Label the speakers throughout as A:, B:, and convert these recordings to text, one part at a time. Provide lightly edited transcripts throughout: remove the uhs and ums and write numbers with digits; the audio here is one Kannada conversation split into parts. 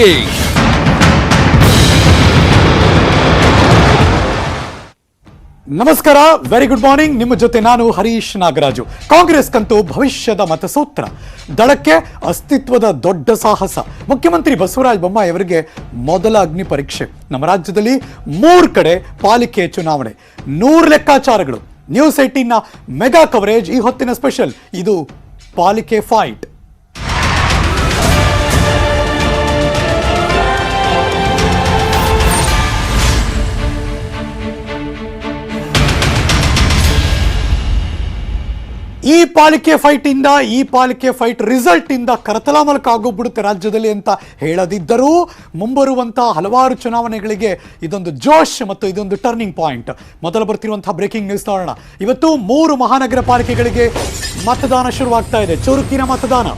A: ಬ್ರೇಕಿಂಗ್.
B: ನಮಸ್ಕಾರ, ವೆರಿ ಗುಡ್ ಮಾರ್ನಿಂಗ್. ನಿಮ್ಮ ಜೊತೆ ನಾನು ಹರೀಶ್ ನಾಗರಾಜು. ಕಾಂಗ್ರೆಸ್ಗಂತೂ ಭವಿಷ್ಯದ ಮತಸೂತ್ರ, ದಳಕ್ಕೆ ಅಸ್ತಿತ್ವದ ದೊಡ್ಡ ಸಾಹಸ. ಮುಖ್ಯಮಂತ್ರಿ ಬಸವರಾಜ ಬೊಮ್ಮಾಯಿ ಅವರಿಗೆ ಮೊದಲ ಅಗ್ನಿ ಪರೀಕ್ಷೆ. ನಮ್ಮ ರಾಜ್ಯದಲ್ಲಿ 3 ಕಡೆ ಪಾಲಿಕೆ ಚುನಾವಣೆ, 100 ಲೆಕ್ಕಾಚಾರಗಳು. ನ್ಯೂಸ್ 18ನ ಮೆಗಾ ಕವರೇಜ್ ಈ ಹೊತ್ತಿನ ಸ್ಪೆಷಲ್. ಇದು ಪಾಲಿಕೆ ಫೈಟ್. ಈ ಪಾಲಿಕೆ ಫೈಟ್ ರಿಸಲ್ಟ್ ಇಂದ ಕರತಲಾಮಲಕ ಆಗೋಗ್ಬಿಡುತ್ತೆ ರಾಜ್ಯದಲ್ಲಿ ಅಂತ ಹೇಳದಿದ್ದರೂ ಮುಂಬರುವಂತಹ ಹಲವಾರು ಚುನಾವಣೆಗಳಿಗೆ ಇದೊಂದು ಜೋಶ್ ಮತ್ತು ಇದೊಂದು ಟರ್ನಿಂಗ್ ಪಾಯಿಂಟ್. ಮೊದಲು ಬರ್ತಿರುವಂತಹ ಬ್ರೇಕಿಂಗ್ ನ್ಯೂಸ್ ನೋಡೋಣ. ಇವತ್ತು 3 ಮಹಾನಗರ ಪಾಲಿಕೆಗಳಿಗೆ ಮತದಾನ ಶುರುವಾಗ್ತಾ ಇದೆ. ಚುರುಕಿನ ಮತದಾನ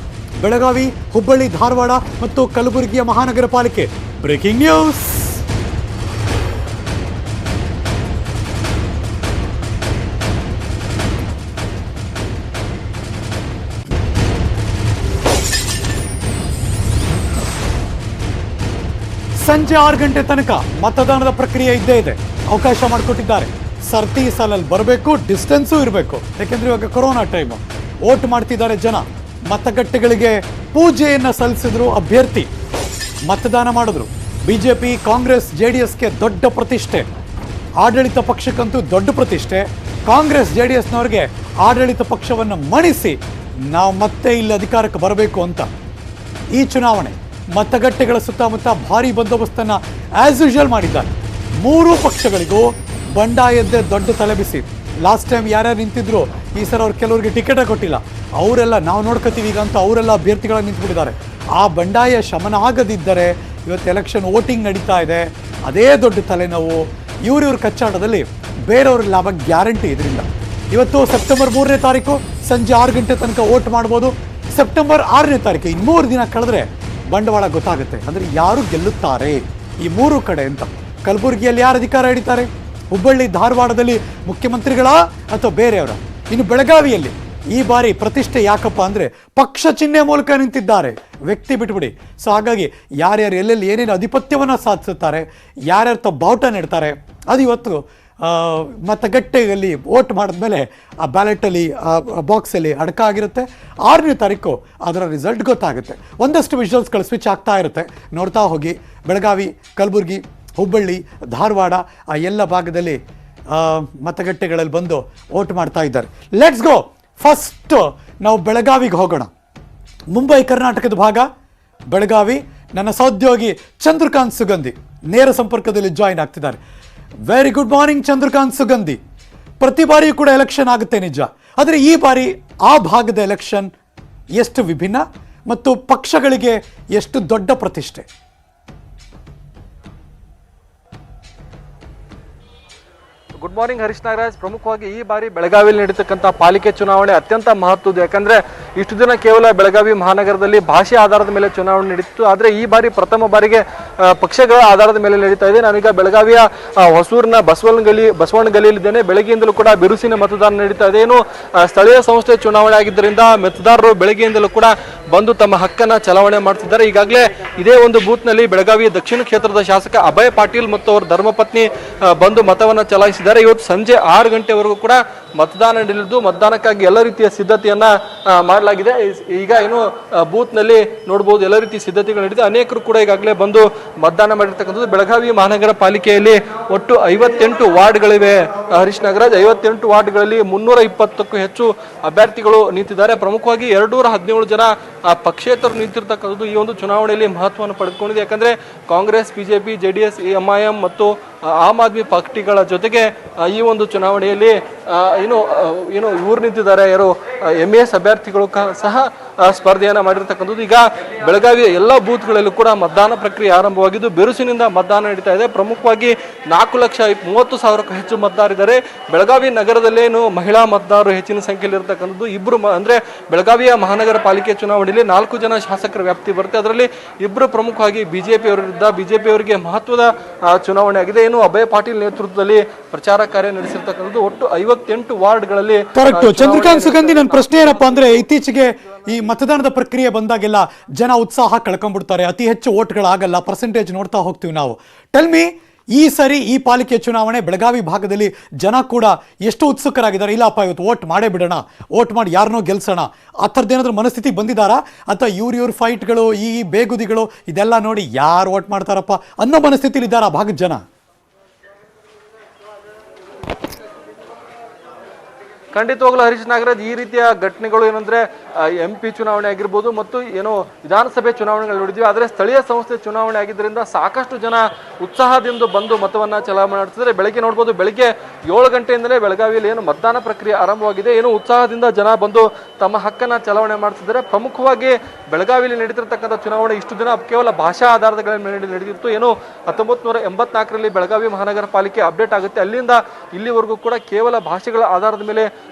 B: ಬೆಳಗಾವಿ, ಹುಬ್ಬಳ್ಳಿ, ಧಾರವಾಡ ಮತ್ತು ಕಲಬುರಗಿಯ ಮಹಾನಗರ ಪಾಲಿಕೆ. Breaking news. ಸಂಜೆ 6 ಗಂಟೆ ತನಕ ಮತದಾನದ ಪ್ರಕ್ರಿಯೆ ಇದ್ದೇ ಇದೆ. ಅವಕಾಶ ಮಾಡಿಕೊಟ್ಟಿದ್ದಾರೆ. ಸರ್ತಿ ಸಾಲಲ್ಲಿ ಬರಬೇಕು, ಡಿಸ್ಟೆನ್ಸು ಇರಬೇಕು. ಯಾಕೆಂದ್ರೆ ಇವಾಗ ಕೊರೋನಾ ಟೈಮು. ವೋಟ್ ಮಾಡ್ತಿದ್ದಾರೆ ಜನ. ಮತಗಟ್ಟೆಗಳಿಗೆ ಪೂಜೆಯನ್ನು ಸಲ್ಲಿಸಿದ್ರು ಅಭ್ಯರ್ಥಿ. ಮತದಾನ ಮಾಡಿದ್ರು. ಬಿಜೆಪಿ, ಕಾಂಗ್ರೆಸ್, JDSಗೆ ದೊಡ್ಡ ಪ್ರತಿಷ್ಠೆ. ಆಡಳಿತ ಪಕ್ಷಕ್ಕಂತೂ ದೊಡ್ಡ ಪ್ರತಿಷ್ಠೆ. ಕಾಂಗ್ರೆಸ್ JDSನವ್ರಿಗೆ ಆಡಳಿತ ಪಕ್ಷವನ್ನು ಮಣಿಸಿ ನಾವು ಮತ್ತೆ ಇಲ್ಲಿ ಅಧಿಕಾರಕ್ಕೆ ಬರಬೇಕು ಅಂತ. ಈ ಚುನಾವಣೆ ಮತಗಟ್ಟೆಗಳ ಸುತ್ತಮುತ್ತ ಭಾರಿ ಬಂದೋಬಸ್ತನ್ನು ಆಸ್ ಯೂಶುವಲ್ ಮಾಡಿದ್ದಾರೆ. 3 ಪಕ್ಷಗಳಿಗೂ ಬಂಡಾಯದ್ದೇ ದೊಡ್ಡ ತಲೆಬಿಸಿ. ಲಾಸ್ಟ್ ಟೈಮ್ ಯಾರ್ಯಾರು ನಿಂತಿದ್ರು, ಈ ಸಲ ಅವ್ರು ಕೆಲವರಿಗೆ ಟಿಕೆಟೇ ಕೊಟ್ಟಿಲ್ಲ. ಅವರೆಲ್ಲ ನಾವು ನೋಡ್ಕೋತೀವಿ ಈಗ ಅಂತ ಅವರೆಲ್ಲ ಅಭ್ಯರ್ಥಿಗಳನ್ನ ನಿಂತ್ಬಿಟ್ಟಿದ್ದಾರೆ. ಆ ಬಂಡಾಯ ಶಮನ ಆಗದಿದ್ದರೆ ಇವತ್ತು ಎಲೆಕ್ಷನ್ ವೋಟಿಂಗ್ ನಡೀತಾ ಇದೆ. ಅದೇ ದೊಡ್ಡ ತಲೆನೋವು. ಇವ್ರ ಕಚ್ಚಾಟದಲ್ಲಿ ಬೇರೆಯವ್ರ ಲಾಭ ಗ್ಯಾರಂಟಿ. ಇದರಿಂದ ಇವತ್ತು ಸೆಪ್ಟೆಂಬರ್ 3ನೇ ತಾರೀಕು ಸಂಜೆ 6 ಗಂಟೆ ತನಕ ವೋಟ್ ಮಾಡ್ಬೋದು. ಸೆಪ್ಟೆಂಬರ್ 6ನೇ ತಾರೀಕು ಇನ್ನು 3 ದಿನ ಕಳೆದ್ರೆ ಬಂಡವಾಳ ಗೊತ್ತಾಗುತ್ತೆ. ಅಂದರೆ ಯಾರು ಗೆಲ್ಲುತ್ತಾರೆ ಈ 3 ಕಡೆ ಅಂತ. ಕಲಬುರಗಿಯಲ್ಲಿ ಯಾರು ಅಧಿಕಾರ ಹಿಡಿತಾರೆ, ಹುಬ್ಬಳ್ಳಿ, ಧಾರವಾಡದಲ್ಲಿ ಮುಖ್ಯಮಂತ್ರಿಗಳ ಅಥವಾ ಬೇರೆಯವರ. ಇನ್ನು ಬೆಳಗಾವಿಯಲ್ಲಿ ಈ ಬಾರಿ ಪ್ರತಿಷ್ಠೆ ಯಾಕಪ್ಪ ಅಂದರೆ ಪಕ್ಷ ಚಿಹ್ನೆ ಮೂಲಕ ನಿಂತಿದ್ದಾರೆ, ವ್ಯಕ್ತಿ ಬಿಟ್ಬಿಡಿ. ಸೊ ಹಾಗಾಗಿ ಯಾರ್ಯಾರು ಎಲ್ಲೆಲ್ಲಿ ಏನೇನು ಅಧಿಪತ್ಯವನ್ನು ಸಾಧಿಸುತ್ತಾರೆ, ಯಾರ್ಯಾರು ತಮ್ಮ ಬಾವುಟ ನೆಡ್ತಾರೆ, ಅದು ಇವತ್ತು ಮತಗಟ್ಟೆಯಲ್ಲಿ ವೋಟ್ ಮಾಡಿದ್ಮೇಲೆ ಆ ಬ್ಯಾಲೆಟಲ್ಲಿ ಬಾಕ್ಸಲ್ಲಿ ಅಡಕ ಆಗಿರುತ್ತೆ. 6ನೇ ತಾರೀಕು ಅದರ ರಿಸಲ್ಟ್ ಗೊತ್ತಾಗುತ್ತೆ. ಒಂದಷ್ಟು ವಿಜುವಲ್ಸ್ಗಳು ಸ್ವಿಚ್ ಆಗ್ತಾ ಇರುತ್ತೆ, ನೋಡ್ತಾ ಹೋಗಿ. ಬೆಳಗಾವಿ, ಕಲಬುರಗಿ, ಹುಬ್ಬಳ್ಳಿ, ಧಾರವಾಡ ಆ ಎಲ್ಲ ಭಾಗದಲ್ಲಿ ಮತಗಟ್ಟೆಗಳಲ್ಲಿ ಬಂದು ವೋಟ್ ಮಾಡ್ತಾ ಇದ್ದಾರೆ. Let's go. ಫಸ್ಟ್ ನಾವು ಬೆಳಗಾವಿಗೆ ಹೋಗೋಣ. ಮುಂಬೈ ಕರ್ನಾಟಕದ ಭಾಗ ಬೆಳಗಾವಿ. ನನ್ನ ಸಹೋದ್ಯೋಗಿ ಚಂದ್ರಕಾಂತ್ ಸುಗಂಧಿ ನೇರ ಸಂಪರ್ಕದಲ್ಲಿ ಜಾಯಿನ್ ಆಗ್ತಿದ್ದಾರೆ. ವೆರಿ ಗುಡ್ ಮಾರ್ನಿಂಗ್ ಚಂದ್ರಕಾಂತ್ ಸುಗಂಧಿ. ಪ್ರತಿ ಬಾರಿಯೂ ಕೂಡ ಎಲೆಕ್ಷನ್ ಆಗುತ್ತೆ ನಿಜ, ಆದರೆ ಈ ಬಾರಿ ಆ ಭಾಗದ ಎಲೆಕ್ಷನ್ ಎಷ್ಟು ವಿಭಿನ್ನ ಮತ್ತು ಪಕ್ಷಗಳಿಗೆ ಎಷ್ಟು ದೊಡ್ಡ ಪ್ರತಿಷ್ಠೆ?
C: Good morning Harish Nagaraj. ಪ್ರಮುಖವಾಗಿ ಈ ಬಾರಿ ಬೆಳಗಾವಿಯಲ್ಲಿ ನಡೀತಕ್ಕಂಥ ಪಾಲಿಕೆ ಚುನಾವಣೆ ಅತ್ಯಂತ ಮಹತ್ವದ್ದು. ಯಾಕಂದ್ರೆ ಇಷ್ಟು ದಿನ ಕೇವಲ ಬೆಳಗಾವಿ ಮಹಾನಗರದಲ್ಲಿ ಭಾಷೆ ಆಧಾರದ ಮೇಲೆ ಚುನಾವಣೆ ನಡೀತಿತ್ತು. ಆದರೆ ಈ ಬಾರಿ ಪ್ರಥಮ ಬಾರಿಗೆ ಪಕ್ಷಗಳ ಆಧಾರದ ಮೇಲೆ ನಡೀತಾ ಇದೆ. ನಾನೀಗ ಬೆಳಗಾವಿಯ ಹೊಸೂರಿನ ಬಸವನಗಲಿಯಲ್ಲಿದ್ದೇನೆ. ಬೆಳಗ್ಗೆಯಿಂದಲೂ ಕೂಡ ಬಿರುಸಿನ ಮತದಾನ ನಡೀತಾ ಇದೆ. ಏನು ಸ್ಥಳೀಯ ಸಂಸ್ಥೆ ಚುನಾವಣೆ ಆಗಿದ್ದರಿಂದ ಮತದಾರರು ಬೆಳಗ್ಗೆಯಿಂದಲೂ ಕೂಡ ಬಂದು ತಮ್ಮ ಹಕ್ಕನ್ನು ಚಲಾವಣೆ ಮಾಡ್ತಿದ್ದಾರೆ. ಈಗಾಗಲೇ ಇದೇ ಒಂದು ಬೂತ್ನಲ್ಲಿ ಬೆಳಗಾವಿ ದಕ್ಷಿಣ ಕ್ಷೇತ್ರದ ಶಾಸಕ ಅಭಯ್ ಪಾಟೀಲ್ ಮತ್ತು ಅವರ ಧರ್ಮಪತ್ನಿ ಬಂದು ಮತವನ್ನು ಚಲಾಯಿಸಿದ್ದಾರೆ. ಇವತ್ತು ಸಂಜೆ 6 ಗಂಟೆವರೆಗೂ ಕೂಡ ಮತದಾನ ನಡೆಯಲಿದ್ದು ಮತದಾನಕ್ಕಾಗಿ ಎಲ್ಲ ರೀತಿಯ ಸಿದ್ಧತೆಯನ್ನ ಮಾಡಲಾಗಿದೆ. ಈಗ ಏನು ಬೂತ್ ನಲ್ಲಿ ನೋಡಬಹುದು ಎಲ್ಲ ರೀತಿಯ ಸಿದ್ಧತೆಗಳು ನಡೆದಿದೆ. ಅನೇಕರು ಕೂಡ ಈಗಾಗಲೇ ಬಂದು ಮತದಾನ ಮಾಡಿರ್ತಕ್ಕಂಥದ್ದು. ಬೆಳಗಾವಿ ಮಹಾನಗರ ಪಾಲಿಕೆಯಲ್ಲಿ ಒಟ್ಟು 58 ವಾರ್ಡ್ಗಳಿವೆ ಹರೀಶ್ ನಾಗರಾಜ್. 58 ವಾರ್ಡ್ಗಳಲ್ಲಿ 320ಕ್ಕೂ ಹೆಚ್ಚು ಅಭ್ಯರ್ಥಿಗಳು ನಿಂತಿದ್ದಾರೆ. ಪ್ರಮುಖವಾಗಿ 217 ಜನ ಪಕ್ಷೇತರು ನಿಂತಿರ್ತಕ್ಕಂಥದ್ದು ಈ ಒಂದು ಚುನಾವಣೆಯಲ್ಲಿ ಮಹತ್ವವನ್ನು ಪಡೆದುಕೊಂಡಿದೆ. ಯಾಕಂದ್ರೆ ಕಾಂಗ್ರೆಸ್, ಬಿಜೆಪಿ, JDS, MIM ಮತ್ತು ಆಮ್ ಆದ್ಮಿ ಪಾರ್ಟಿಗಳ ಜೊತೆಗೆ ಈ ಒಂದು ಚುನಾವಣೆಯಲ್ಲಿ ಏನು ಇವರು ನಿಂತಿದ್ದಾರೆ, ಯಾರು MES ಅಭ್ಯರ್ಥಿಗಳು ಸಹ ಸ್ಪರ್ಧೆಯನ್ನ ಮಾಡಿರ್ತಕ್ಕಂಥದ್ದು. ಈಗ ಬೆಳಗಾವಿಯ ಎಲ್ಲ ಬೂತ್ಗಳಲ್ಲೂ ಕೂಡ ಮತದಾನ ಪ್ರಕ್ರಿಯೆ ಆರಂಭವಾಗಿದ್ದು ಬಿರುಸಿನಿಂದ ಮತದಾನ ನಡೀತಾ ಇದೆ. ಪ್ರಮುಖವಾಗಿ 4,30,000ಕ್ಕೂ ಹೆಚ್ಚು ಮತದಾರರಿದ್ದಾರೆ. ಬೆಳಗಾವಿ ನಗರದಲ್ಲೇನು ಮಹಿಳಾ ಮತದಾರರು ಹೆಚ್ಚಿನ ಸಂಖ್ಯೆಯಲ್ಲಿ ಇರತಕ್ಕಂಥದ್ದು. ಇಬ್ಬರು ಅಂದ್ರೆ ಬೆಳಗಾವಿಯ ಮಹಾನಗರ ಪಾಲಿಕೆ ಚುನಾವಣೆಯಲ್ಲಿ 4 ಜನ ಶಾಸಕರ ವ್ಯಾಪ್ತಿ ಬರುತ್ತೆ. ಅದರಲ್ಲಿ ಇಬ್ಬರು ಪ್ರಮುಖವಾಗಿ ಬಿಜೆಪಿ ಅವರಿಗೆ ಮಹತ್ವದ ಚುನಾವಣೆ ಆಗಿದೆ. ಏನು ಅಭಯ್ ಪಾಟೀಲ್ ನೇತೃತ್ವದಲ್ಲಿ ಪ್ರಚಾರ ಕಾರ್ಯ ನಡೆಸಿರ್ತಕ್ಕಂಥದ್ದು. ಒಟ್ಟು 58 ವಾರ್ಡ್ಗಳಲ್ಲಿ.
B: ಕರೆಕ್ಟ್ ಚಂದ್ರಕಾಂತ್ ಸುಗಂಧಿ. ನನ್ನ ಪ್ರಶ್ನೆ ಏನಪ್ಪಾ ಅಂದ್ರೆ, ಇತ್ತೀಚೆಗೆ ಈ ಮತದಾನದ ಪ್ರಕ್ರಿಯೆ ಬಂದಾಗೆಲ್ಲ ಜನ ಉತ್ಸಾಹ ಕಳ್ಕೊಂಡ್ಬಿಡ್ತಾರೆ, ಅತಿ ಹೆಚ್ಚು ಓಟ್ಗಳಾಗಲ್ಲ, ಪರ್ಸೆಂಟೇಜ್ ನೋಡ್ತಾ ಹೋಗ್ತೀವಿ ನಾವು. ಟೆಲ್ ಮಿ, ಈ ಸರಿ ಈ ಪಾಲಿಕೆ ಚುನಾವಣೆ ಬೆಳಗಾವಿ ಭಾಗದಲ್ಲಿ ಜನ ಕೂಡ ಎಷ್ಟು ಉತ್ಸುಕರಾಗಿದ್ದಾರೆ? ಇಲ್ಲಪ್ಪ ಇವತ್ತು ಓಟ್ ಮಾಡೇ ಬಿಡೋಣ, ಓಟ್ ಮಾಡಿ ಯಾರನ್ನೋ ಗೆಲ್ಸೋಣ, ಆ ಥರದ್ದೇನಾದ್ರೂ ಮನಸ್ಥಿತಿ ಬಂದಿದ್ದಾರಾ? ಅಥವಾ ಇವ್ರ ಫೈಟ್ಗಳು, ಈ ಬೇಗುದಿಗಳು ಇದೆಲ್ಲ ನೋಡಿ ಯಾರು ಓಟ್ ಮಾಡ್ತಾರಪ್ಪ ಅನ್ನೋ ಮನಸ್ಥಿತಿಲಿ ಇದ್ದಾರಾ ಭಾಗದ ಜನ?
C: ಖಂಡಿತವಾಗ್ಲೂ ಹರೀಶ್ ನಾಗರಾಜ್, ಈ ರೀತಿಯ ಘಟನೆಗಳು ಏನಂದ್ರೆ MP ಚುನಾವಣೆ ಆಗಿರ್ಬೋದು ಮತ್ತು ಏನೋ ವಿಧಾನಸಭೆ ಚುನಾವಣೆಗಳು ನೋಡಿದ್ವಿ. ಆದರೆ ಸ್ಥಳೀಯ ಸಂಸ್ಥೆ ಚುನಾವಣೆ ಆಗಿದ್ದರಿಂದ ಸಾಕಷ್ಟು ಜನ ಉತ್ಸಾಹದಿಂದ ಬಂದು ಮತವನ್ನ ಚಲಾವಣೆ ಮಾಡ್ತಿದ್ದಾರೆ. ಬೆಳಗ್ಗೆ ನೋಡ್ಬೋದು, ಬೆಳಗ್ಗೆ 7 ಗಂಟೆಯಿಂದಲೇ ಬೆಳಗಾವಿಯಲ್ಲಿ ಏನು ಮತದಾನ ಪ್ರಕ್ರಿಯೆ ಆರಂಭವಾಗಿದೆ. ಏನು ಉತ್ಸಾಹದಿಂದ ಜನ ಬಂದು ತಮ್ಮ ಹಕ್ಕನ್ನ ಚಲಾವಣೆ ಮಾಡ್ತಿದ್ದಾರೆ. ಪ್ರಮುಖವಾಗಿ ಬೆಳಗಾವಿಯಲ್ಲಿ ನಡೀತಿರ್ತಕ್ಕಂಥ ಚುನಾವಣೆ ಇಷ್ಟು ದಿನ ಕೇವಲ ಭಾಷಾ ಆಧಾರದ ಮೇಲೆ ನಡೆದಿತ್ತು. ಏನು 1984ರಲ್ಲಿ ಬೆಳಗಾವಿ ಮಹಾನಗರ ಪಾಲಿಕೆ ಅಪ್ಡೇಟ್ ಆಗುತ್ತೆ, ಅಲ್ಲಿಂದ ಇಲ್ಲಿವರೆಗೂ ಕೂಡ ಕೇವಲ ಭಾಷೆಗಳ ಆಧಾರದ ಮೇಲೆ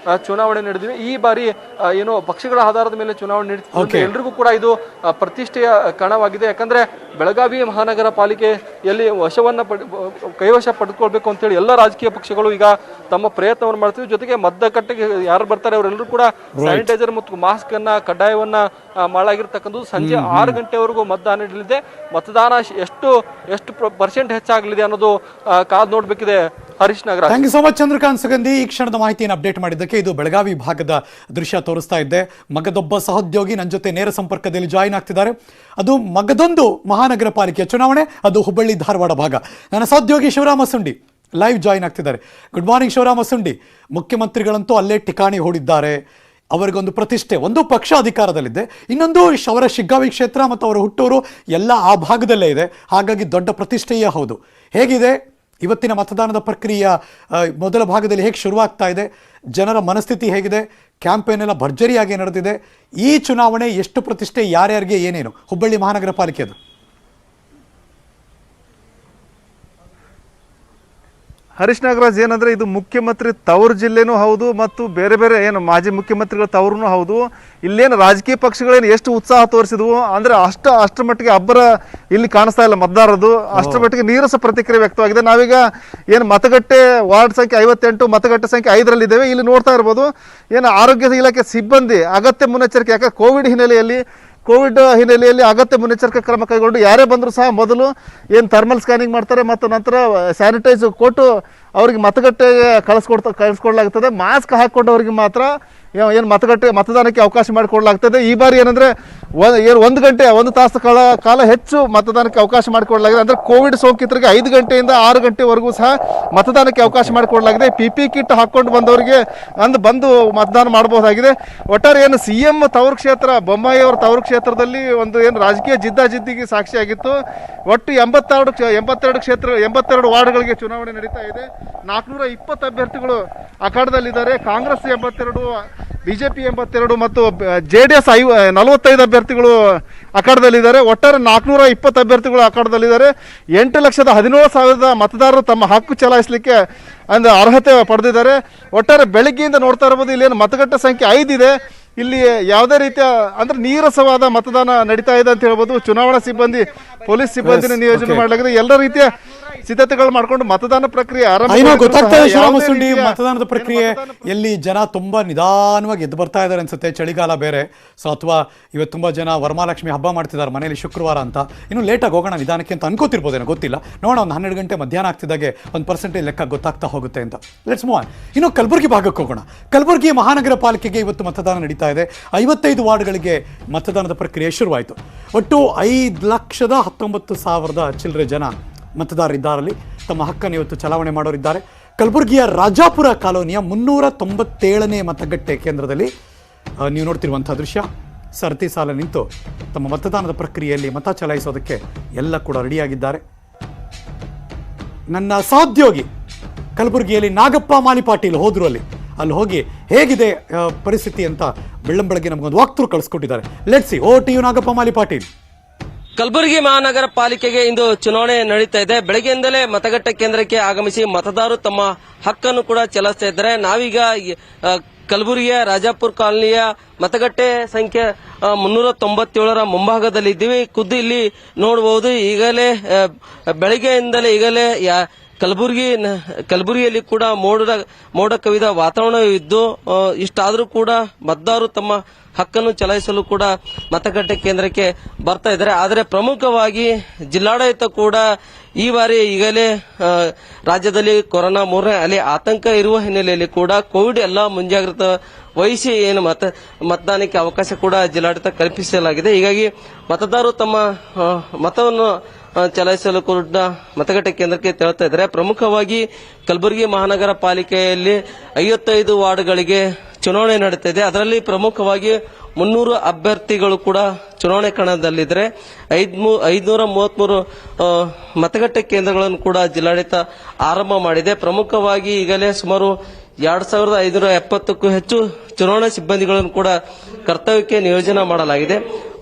C: ಚುನಾವಣೆ ನಡೆದಿವೆ. ಈ ಬಾರಿ ಏನು ಪಕ್ಷಗಳ ಆಧಾರದ ಮೇಲೆ ಚುನಾವಣೆ ನಡೆದಿದೆ. ಎಲ್ರಿಗೂ ಕೂಡ ಇದು ಪ್ರತಿಷ್ಠೆಯ ಕಣವಾಗಿದೆ. ಯಾಕಂದ್ರೆ ಬೆಳಗಾವಿ ಮಹಾನಗರ ಪಾಲಿಕೆಯಲ್ಲಿ ಕೈವಶ ಪಡೆದುಕೊಳ್ಬೇಕು ಅಂತೇಳಿ ಎಲ್ಲ ರಾಜಕೀಯ ಪಕ್ಷಗಳು ಈಗ ತಮ್ಮ ಪ್ರಯತ್ನವನ್ನು ಮಾಡ್ತಿವೆ. ಜೊತೆಗೆ ಮತಗಟ್ಟೆಗೆ ಯಾರು ಬರ್ತಾರೆ ಅವರೆಲ್ಲರೂ ಕೂಡ ಸ್ಯಾನಿಟೈಸರ್ ಮತ್ತು ಮಾಸ್ಕ್ ಅನ್ನ ಕಡ್ಡಾಯವನ್ನ ಮಾಡಲಾಗಿರ್ತಕ್ಕಂಥದ್ದು. ಸಂಜೆ 6 ಗಂಟೆವರೆಗೂ ಮತದಾನ ನಡೆಯಲಿದೆ. ಮತದಾನ ಎಷ್ಟು ಪರ್ಸೆಂಟ್ ಹೆಚ್ಚಾಗಲಿದೆ ಅನ್ನೋದು ಕಾದು ನೋಡ್ಬೇಕಿದೆ. Harish Nagara,
B: thank you so much Chandrakant Sugandhi. ಈ ಕ್ಷಣದ ಮಾಹಿತಿಯನ್ನು ಅಪ್ಡೇಟ್ ಮಾಡಿದ್ದಕ್ಕೆ. ಇದು ಬೆಳಗಾವಿ ಭಾಗದ ದೃಶ್ಯ ತೋರಿಸ್ತಾ ಇದ್ದೆ. ಮಗದೊಬ್ಬ ಸಹೋದ್ಯೋಗಿ ನನ್ನ ಜೊತೆ ನೇರ ಸಂಪರ್ಕದಲ್ಲಿ ಜಾಯಿನ್ ಆಗ್ತಿದ್ದಾರೆ. ಅದು ಮಗದೊಂದು ಮಹಾನಗರ ಪಾಲಿಕೆಯ ಚುನಾವಣೆ, ಅದು ಹುಬ್ಬಳ್ಳಿ ಧಾರವಾಡ ಭಾಗ. ನನ್ನ ಸಹೋದ್ಯೋಗಿ ಶಿವರಾಮ ಸುಂಡಿ ಲೈವ್ ಜಾಯಿನ್ ಆಗ್ತಿದ್ದಾರೆ. Good morning Shivarama Sundi. ಮುಖ್ಯಮಂತ್ರಿಗಳಂತೂ ಅಲ್ಲೇ ಠಿಕಾಣಿ ಹೂಡಿದ್ದಾರೆ. ಅವರಿಗೊಂದು ಪ್ರತಿಷ್ಠೆ, ಒಂದು ಪಕ್ಷ ಅಧಿಕಾರದಲ್ಲಿದೆ, ಇನ್ನೊಂದು ಅವರ ಶಿಗ್ಗಾವಿ ಕ್ಷೇತ್ರ ಮತ್ತು ಅವರ ಹುಟ್ಟೂರು ಎಲ್ಲ ಆ ಭಾಗದಲ್ಲೇ ಇದೆ. ಹಾಗಾಗಿ ದೊಡ್ಡ ಪ್ರತಿಷ್ಠೆಯೇ ಹೌದು. ಹೇಗಿದೆ ಇವತ್ತಿನ ಮತದಾನದ ಪ್ರಕ್ರಿಯೆಯ ಮೊದಲ ಭಾಗದಲ್ಲಿ ಹೇಗೆ ಶುರುವಾಗ್ತಾ ಇದೆ? ಜನರ ಮನಸ್ಥಿತಿ ಹೇಗಿದೆ? ಕ್ಯಾಂಪೇನ್ ಎಲ್ಲ ಭರ್ಜರಿಯಾಗಿ ನಡೆದಿದೆ. ಈ ಚುನಾವಣೆ ಎಷ್ಟು ಪ್ರತಿಷ್ಠೆ, ಯಾರ್ಯಾರಿಗೆ ಏನೇನು? ಹುಬ್ಬಳ್ಳಿ ಮಹಾನಗರ ಪಾಲಿಕೆದು
A: ಹರೀಶ್ ನಾಗರಾಜ್, ಏನಂದ್ರೆ ಇದು ಮುಖ್ಯಮಂತ್ರಿ ತವರು ಜಿಲ್ಲೆನೂ ಹೌದು ಮತ್ತು ಬೇರೆ ಬೇರೆ ಏನು ಮಾಜಿ ಮುಖ್ಯಮಂತ್ರಿಗಳ ತವರೂ ಹೌದು. ಇಲ್ಲೇನು ರಾಜಕೀಯ ಪಕ್ಷಗಳೇನು ಎಷ್ಟು ಉತ್ಸಾಹ ತೋರಿಸಿದ್ವು ಅಂದ್ರೆ ಅಷ್ಟರ ಮಟ್ಟಿಗೆ ಅಬ್ಬರ ಇಲ್ಲಿ ಕಾಣಿಸ್ತಾ ಇಲ್ಲ ಮತದಾರದು. ಅಷ್ಟರ ಮಟ್ಟಿಗೆ ನೀರಸ ಪ್ರತಿಕ್ರಿಯೆ ವ್ಯಕ್ತವಾಗಿದೆ. ನಾವೀಗ ಏನು ಮತಗಟ್ಟೆ ವಾರ್ಡ್ ಸಂಖ್ಯೆ 58, ಮತಗಟ್ಟೆ ಸಂಖ್ಯೆ 5ರಲ್ಲಿ ಇದ್ದೇವೆ. ಇಲ್ಲಿ ನೋಡ್ತಾ ಇರ್ಬೋದು, ಏನು ಆರೋಗ್ಯ ಇಲಾಖೆ ಸಿಬ್ಬಂದಿ ಅಗತ್ಯ ಮುನ್ನೆಚ್ಚರಿಕೆ, ಯಾಕೆ ಕೋವಿಡ್ ಹಿನ್ನೆಲೆಯಲ್ಲಿ ಅಗತ್ಯ ಮುನ್ನೆಚ್ಚರಿಕೆ ಕ್ರಮ ಕೈಗೊಂಡು ಯಾರೇ ಬಂದರೂ ಸಹ ಮೊದಲು ಏನು ಥರ್ಮಲ್ ಸ್ಕ್ಯಾನಿಂಗ್ ಮಾಡ್ತಾರೆ ಮತ್ತು ನಂತರ ಸ್ಯಾನಿಟೈಸ್ ಕೊಟ್ಟು ಅವ್ರಿಗೆ ಮತಗಟ್ಟೆಗೆ ಕಳಿಸ್ಕೊಡ್ಲಾಗ್ತದೆ. ಮಾಸ್ಕ್ ಹಾಕ್ಕೊಂಡವ್ರಿಗೆ ಮಾತ್ರ ಏನು ಮತದಾನಕ್ಕೆ ಅವಕಾಶ ಮಾಡಿಕೊಡ್ಲಾಗ್ತದೆ. ಈ ಬಾರಿ ಏನಂದರೆ ಒಂದು ಗಂಟೆ, 1 ತಾಸು ಕಾಲ ಹೆಚ್ಚು ಮತದಾನಕ್ಕೆ ಅವಕಾಶ ಮಾಡಿಕೊಡ್ಲಾಗಿದೆ. ಅಂದರೆ ಕೋವಿಡ್ ಸೋಂಕಿತರಿಗೆ 5 ಗಂಟೆಯಿಂದ 6 ಗಂಟೆವರೆಗೂ ಸಹ ಮತದಾನಕ್ಕೆ ಅವಕಾಶ ಮಾಡಿಕೊಡ್ಲಾಗಿದೆ. PPE ಕಿಟ್ ಹಾಕ್ಕೊಂಡು ಬಂದವರಿಗೆ ಬಂದು ಮತದಾನ ಮಾಡಬಹುದಾಗಿದೆ. ಒಟ್ಟಾರೆ ಏನು CM ತವರು ಕ್ಷೇತ್ರ, ಬೊಮ್ಮಾಯಿ ಅವರ ತವರು ಕ್ಷೇತ್ರದಲ್ಲಿ ಒಂದು ಏನು ರಾಜಕೀಯ ಜಿದ್ದಾಜಿದ್ದಿಗೆ ಸಾಕ್ಷಿಯಾಗಿತ್ತು. ಒಟ್ಟು 82 ವಾರ್ಡ್ಗಳಿಗೆ ಚುನಾವಣೆ ನಡೀತಾ ಇದೆ. 420 ಅಭ್ಯರ್ಥಿಗಳು ಅಖಾಡದಲ್ಲಿದ್ದಾರೆ. ಕಾಂಗ್ರೆಸ್ 82, BJP 82 ಮತ್ತು JDS 45 ಅಭ್ಯರ್ಥಿಗಳು ಅಖಾಡದಲ್ಲಿದ್ದಾರೆ. ಒಟ್ಟಾರೆ 420 ಅಭ್ಯರ್ಥಿಗಳು ಅಖಾಡದಲ್ಲಿದ್ದಾರೆ. 8,17,000 ಮತದಾರರು ತಮ್ಮ ಹಕ್ಕು ಚಲಾಯಿಸಲಿಕ್ಕೆ ಅರ್ಹತೆ ಪಡೆದಿದ್ದಾರೆ. ಒಟ್ಟಾರೆ ಬೆಳಗ್ಗೆಯಿಂದ ನೋಡ್ತಾ ಇರಬಹುದು, ಇಲ್ಲೇನು ಮತಗಟ್ಟೆ ಸಂಖ್ಯೆ 5 ಇದೆ. ಇಲ್ಲಿ ಯಾವುದೇ ರೀತಿಯ ಅಂದ್ರೆ ನೀರಸವಾದ ಮತದಾನ ನಡೀತಾ ಇದೆ ಅಂತ ಹೇಳ್ಬೋದು. ಚುನಾವಣಾ ಸಿಬ್ಬಂದಿ, ಪೊಲೀಸ್ ಸಿಬ್ಬಂದಿನ ನಿಯೋಜನೆ ಮಾಡಲಾಗಿದೆ. ಎಲ್ಲ ರೀತಿಯ ಸಿದ್ಧತೆಗಳು ಮಾಡ್ಕೊಂಡು ಮತದಾನ ಪ್ರಕ್ರಿಯೆ
B: ಮತದಾನದ ಪ್ರಕ್ರಿಯೆ ಎಲ್ಲಿ ಜನ ತುಂಬಾ ನಿಧಾನವಾಗಿ ಎದ್ದು ಬರ್ತಾ ಇದ್ದಾರೆ ಅನ್ಸುತ್ತೆ. ಚಳಿಗಾಲ ಬೇರೆ, ಸೊ ಅಥವಾ ಇವತ್ತು ತುಂಬಾ ಜನ ವರಮಹಾಲಕ್ಷ್ಮಿ ಹಬ್ಬ ಮಾಡ್ತಿದ್ದಾರೆ ಮನೆಯಲ್ಲಿ ಶುಕ್ರವಾರ ಅಂತ. ಇನ್ನು ಲೇಟಾಗಿ ಹೋಗೋಣ ನಿಧಾನಕ್ಕೆ ಅಂತ ಅನ್ಕೋತಿರ್ಬೋದೇನೋ, ಗೊತ್ತಿಲ್ಲ. ನೋಡೋಣ, ಒಂದು 12 ಗಂಟೆ ಮಧ್ಯಾಹ್ನ ಆಗ್ತಿದ್ದಾಗೆ 1% ಲೆಕ್ಕ ಗೊತ್ತಾಗ್ತಾ ಹೋಗುತ್ತೆ ಅಂತ. Let's move on. ಇನ್ನು ಕಲಬುರಗಿ ಭಾಗಕ್ಕೆ ಹೋಗೋಣ. ಕಲಬುರಗಿ ಮಹಾನಗರ ಪಾಲಿಕೆಗೆ ಇವತ್ತು ಮತದಾನ ನಡೀತಾ ಇದೆ. 55 ವಾರ್ಡ್ಗಳಿಗೆ ಮತದಾನದ ಪ್ರಕ್ರಿಯೆ ಶುರುವಾಯಿತು. ಒಟ್ಟು 5,19,000 ಚಿಲ್ಲರೆ ಜನ ಮತದಾರರಿದ್ದಾರಲ್ಲಿ ತಮ್ಮ ಹಕ್ಕನ್ನು ಇವತ್ತು ಚಲಾವಣೆ ಮಾಡೋರಿದ್ದಾರೆ. ಕಲಬುರಗಿಯ ರಾಜಾಪುರ ಕಾಲೋನಿಯ 397ನೇ ಮತಗಟ್ಟೆ ಕೇಂದ್ರದಲ್ಲಿ ನೀವು ನೋಡ್ತಿರುವಂಥ ದೃಶ್ಯ. ಸರತಿ ಸಾಲ ನಿಂತು ತಮ್ಮ ಮತದಾನದ ಪ್ರಕ್ರಿಯೆಯಲ್ಲಿ ಮತ ಚಲಾಯಿಸೋದಕ್ಕೆ ಎಲ್ಲ ಕೂಡ ರೆಡಿಯಾಗಿದ್ದಾರೆ. ನನ್ನ ಸಹೋದ್ಯೋಗಿ ಕಲಬುರಗಿಯಲ್ಲಿ ನಾಗಪ್ಪ ಮಾಲಿಪಾಟೀಲ್ ಹೋದ್ರು, ಅಲ್ಲಿ ಹೋಗಿ ಹೇಗಿದೆ ಪರಿಸ್ಥಿತಿ ಅಂತ ಬೆಳ್ಳಂಬೆಳಗ್ಗೆ ನಮಗೊಂದು ವಾಕ್ತುರು ಕಳಿಸ್ಕೊಟ್ಟಿದ್ದಾರೆ. Let's see. Over to you Nagappa Malipatil.
D: Kalaburagi ಮಹಾನಗರ ಪಾಲಿಕೆಗೆ ಇಂದು ಚುನಾವಣೆ ನಡೀತಾ ಇದೆ. ಬೆಳಗ್ಗೆಯಿಂದಲೇ ಮತಗಟ್ಟೆ ಕೇಂದ್ರಕ್ಕೆ ಆಗಮಿಸಿ ಮತದಾರರು ತಮ್ಮ ಹಕ್ಕನ್ನು ಕೂಡ ಚಲಾಯಿಸ್ತಾ ಇದ್ದಾರೆ. ನಾವೀಗ ಕಲಬುರಗಿಯ ರಾಜಾಪುರ ಕಾಲನಿಯ ಮತಗಟ್ಟೆ ಸಂಖ್ಯೆ 397ರ ಮುಂಭಾಗದಲ್ಲಿ ಇದ್ದೀವಿ. ಖುದ್ದು ಇಲ್ಲಿ ನೋಡಬಹುದು, ಈಗಲೇ ಬೆಳಗ್ಗೆಯಿಂದಲೇ ಕಲಬುರಗಿಯಲ್ಲಿ ಕೂಡ ಮೋಡ ಕವಿದ ವಾತಾವರಣವಿದ್ದು ಇಷ್ಟಾದರೂ ಕೂಡ ಮತದಾರರು ತಮ್ಮ ಹಕ್ಕನ್ನು ಚಲಾಯಿಸಲು ಕೂಡ ಮತಗಟ್ಟೆ ಕೇಂದ್ರಕ್ಕೆ ಬರ್ತಾ ಇದ್ದಾರೆ. ಆದರೆ ಪ್ರಮುಖವಾಗಿ ಜಿಲ್ಲಾಡಳಿತ ಕೂಡ ಈ ಬಾರಿ ಈಗಲೇ ರಾಜ್ಯದಲ್ಲಿ ಕೊರೋನಾ 3ನೇ ಅಲೆ ಆತಂಕ ಇರುವ ಹಿನ್ನೆಲೆಯಲ್ಲಿ ಕೂಡ ಕೋವಿಡ್ ಎಲ್ಲ ಮುಂಜಾಗ್ರತಾ ವಹಿಸಿ ಏನು ಮತದಾನಕ್ಕೆ ಅವಕಾಶ ಕೂಡ ಜಿಲ್ಲಾಡಳಿತ ಕಲ್ಪಿಸಲಾಗಿದೆ. ಹೀಗಾಗಿ ಮತದಾರರು ತಮ್ಮ ಮತವನ್ನು ಚಲಾಯಿಸಲು ಕೂಡ ಮತಗಟ್ಟೆ ಕೇಂದ್ರಕ್ಕೆ ತೆರಳುತ್ತಾ ಇದ್ದಾರೆ. ಪ್ರಮುಖವಾಗಿ ಕಲಬುರಗಿ ಮಹಾನಗರ ಪಾಲಿಕೆಯಲ್ಲಿ 55 ವಾರ್ಡ್ಗಳಿಗೆ ಚುನಾವಣೆ ನಡೆಯುತ್ತಿದೆ. ಅದರಲ್ಲಿ ಪ್ರಮುಖವಾಗಿ 300 ಅಭ್ಯರ್ಥಿಗಳು ಕೂಡ ಚುನಾವಣೆ ಕಣದಲ್ಲಿದ್ದಾರೆ. 533 ಮತಗಟ್ಟೆ ಕೇಂದ್ರಗಳನ್ನು ಕೂಡ ಜಿಲ್ಲಾಡಳಿತ ಆರಂಭ ಮಾಡಿದೆ. ಪ್ರಮುಖವಾಗಿ ಈಗಲೇ ಸುಮಾರು 2570ಕ್ಕೂ ಹೆಚ್ಚು ಚುನಾವಣಾ ಸಿಬ್ಬಂದಿಗಳನ್ನು ಕೂಡ ಕರ್ತವ್ಯಕ್ಕೆ ನಿಯೋಜನೆ ಮಾಡಲಾಗಿದೆ.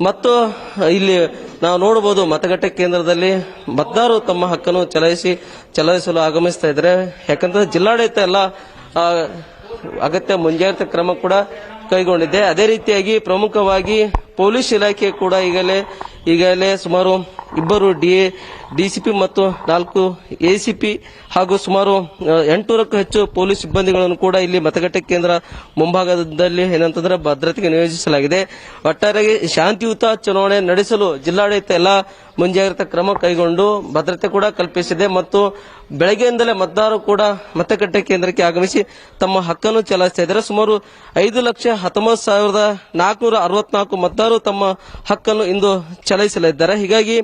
D: ಮತ್ತು ಇಲ್ಲಿ ನಾವು ನೋಡಬಹುದು ಮತಗಟ್ಟೆ ಕೇಂದ್ರದಲ್ಲಿ ಮತದಾರರು ತಮ್ಮ ಹಕ್ಕನ್ನು ಚಲಾಯಿಸಲು ಆಗಮಿಸ್ತಾ ಇದ್ದಾರೆ. ಯಾಕಂದ್ರೆ ಜಿಲ್ಲಾಡಳಿತ ಎಲ್ಲ ಅಗತ್ಯ ಮುಂಜಾಗ್ರತಾ ಕ್ರಮ ಕೂಡ ಕೈಗೊಂಡಿದೆ. ಅದೇ ರೀತಿಯಾಗಿ ಪ್ರಮುಖವಾಗಿ ಪೊಲೀಸ್ ಇಲಾಖೆ ಕೂಡ ಈಗಲೇ ಸುಮಾರು 2 ಡಿಸಿಪಿ ಮತ್ತು 4 ಎಸಿಪಿ ಹಾಗೂ ಸುಮಾರು 800ಕ್ಕೂ ಹೆಚ್ಚು ಪೊಲೀಸ್ ಸಿಬ್ಬಂದಿಗಳನ್ನು ಕೂಡ ಇಲ್ಲಿ ಮತಗಟ್ಟೆ ಕೇಂದ್ರ ಮುಂಭಾಗದಲ್ಲಿ ಏನಂತಂದ್ರೆ ಭದ್ರತೆಗೆ ನಿಯೋಜಿಸಲಾಗಿದೆ. ಒಟ್ಟಾರೆಯಾಗಿ ಶಾಂತಿಯುತ ಚುನಾವಣೆ ನಡೆಸಲು ಜಿಲ್ಲಾಡಳಿತ ಎಲ್ಲ ಮುಂಜಾಗ್ರತಾ ಕ್ರಮ ಕೈಗೊಂಡು ಭದ್ರತೆ ಕೂಡ ಕಲ್ಪಿಸಿದೆ. ಮತ್ತು ಬೆಳಗ್ಗೆಯಿಂದಲೇ ಮತದಾರರು ಕೂಡ ಮತಗಟ್ಟೆ ಕೇಂದ್ರಕ್ಕೆ ಆಗಮಿಸಿ ತಮ್ಮ ಹಕ್ಕನ್ನು ಚಲಾಯಿಸ್ತಾ ಇದ್ದಾರೆ. ಸುಮಾರು 5,19,464 ಮತದಾರರು ತಮ್ಮ ಹಕ್ಕನ್ನು ಇಂದು ಚಲಾಯಿಸಲಿದ್ದಾರೆ. ಹೀಗಾಗಿ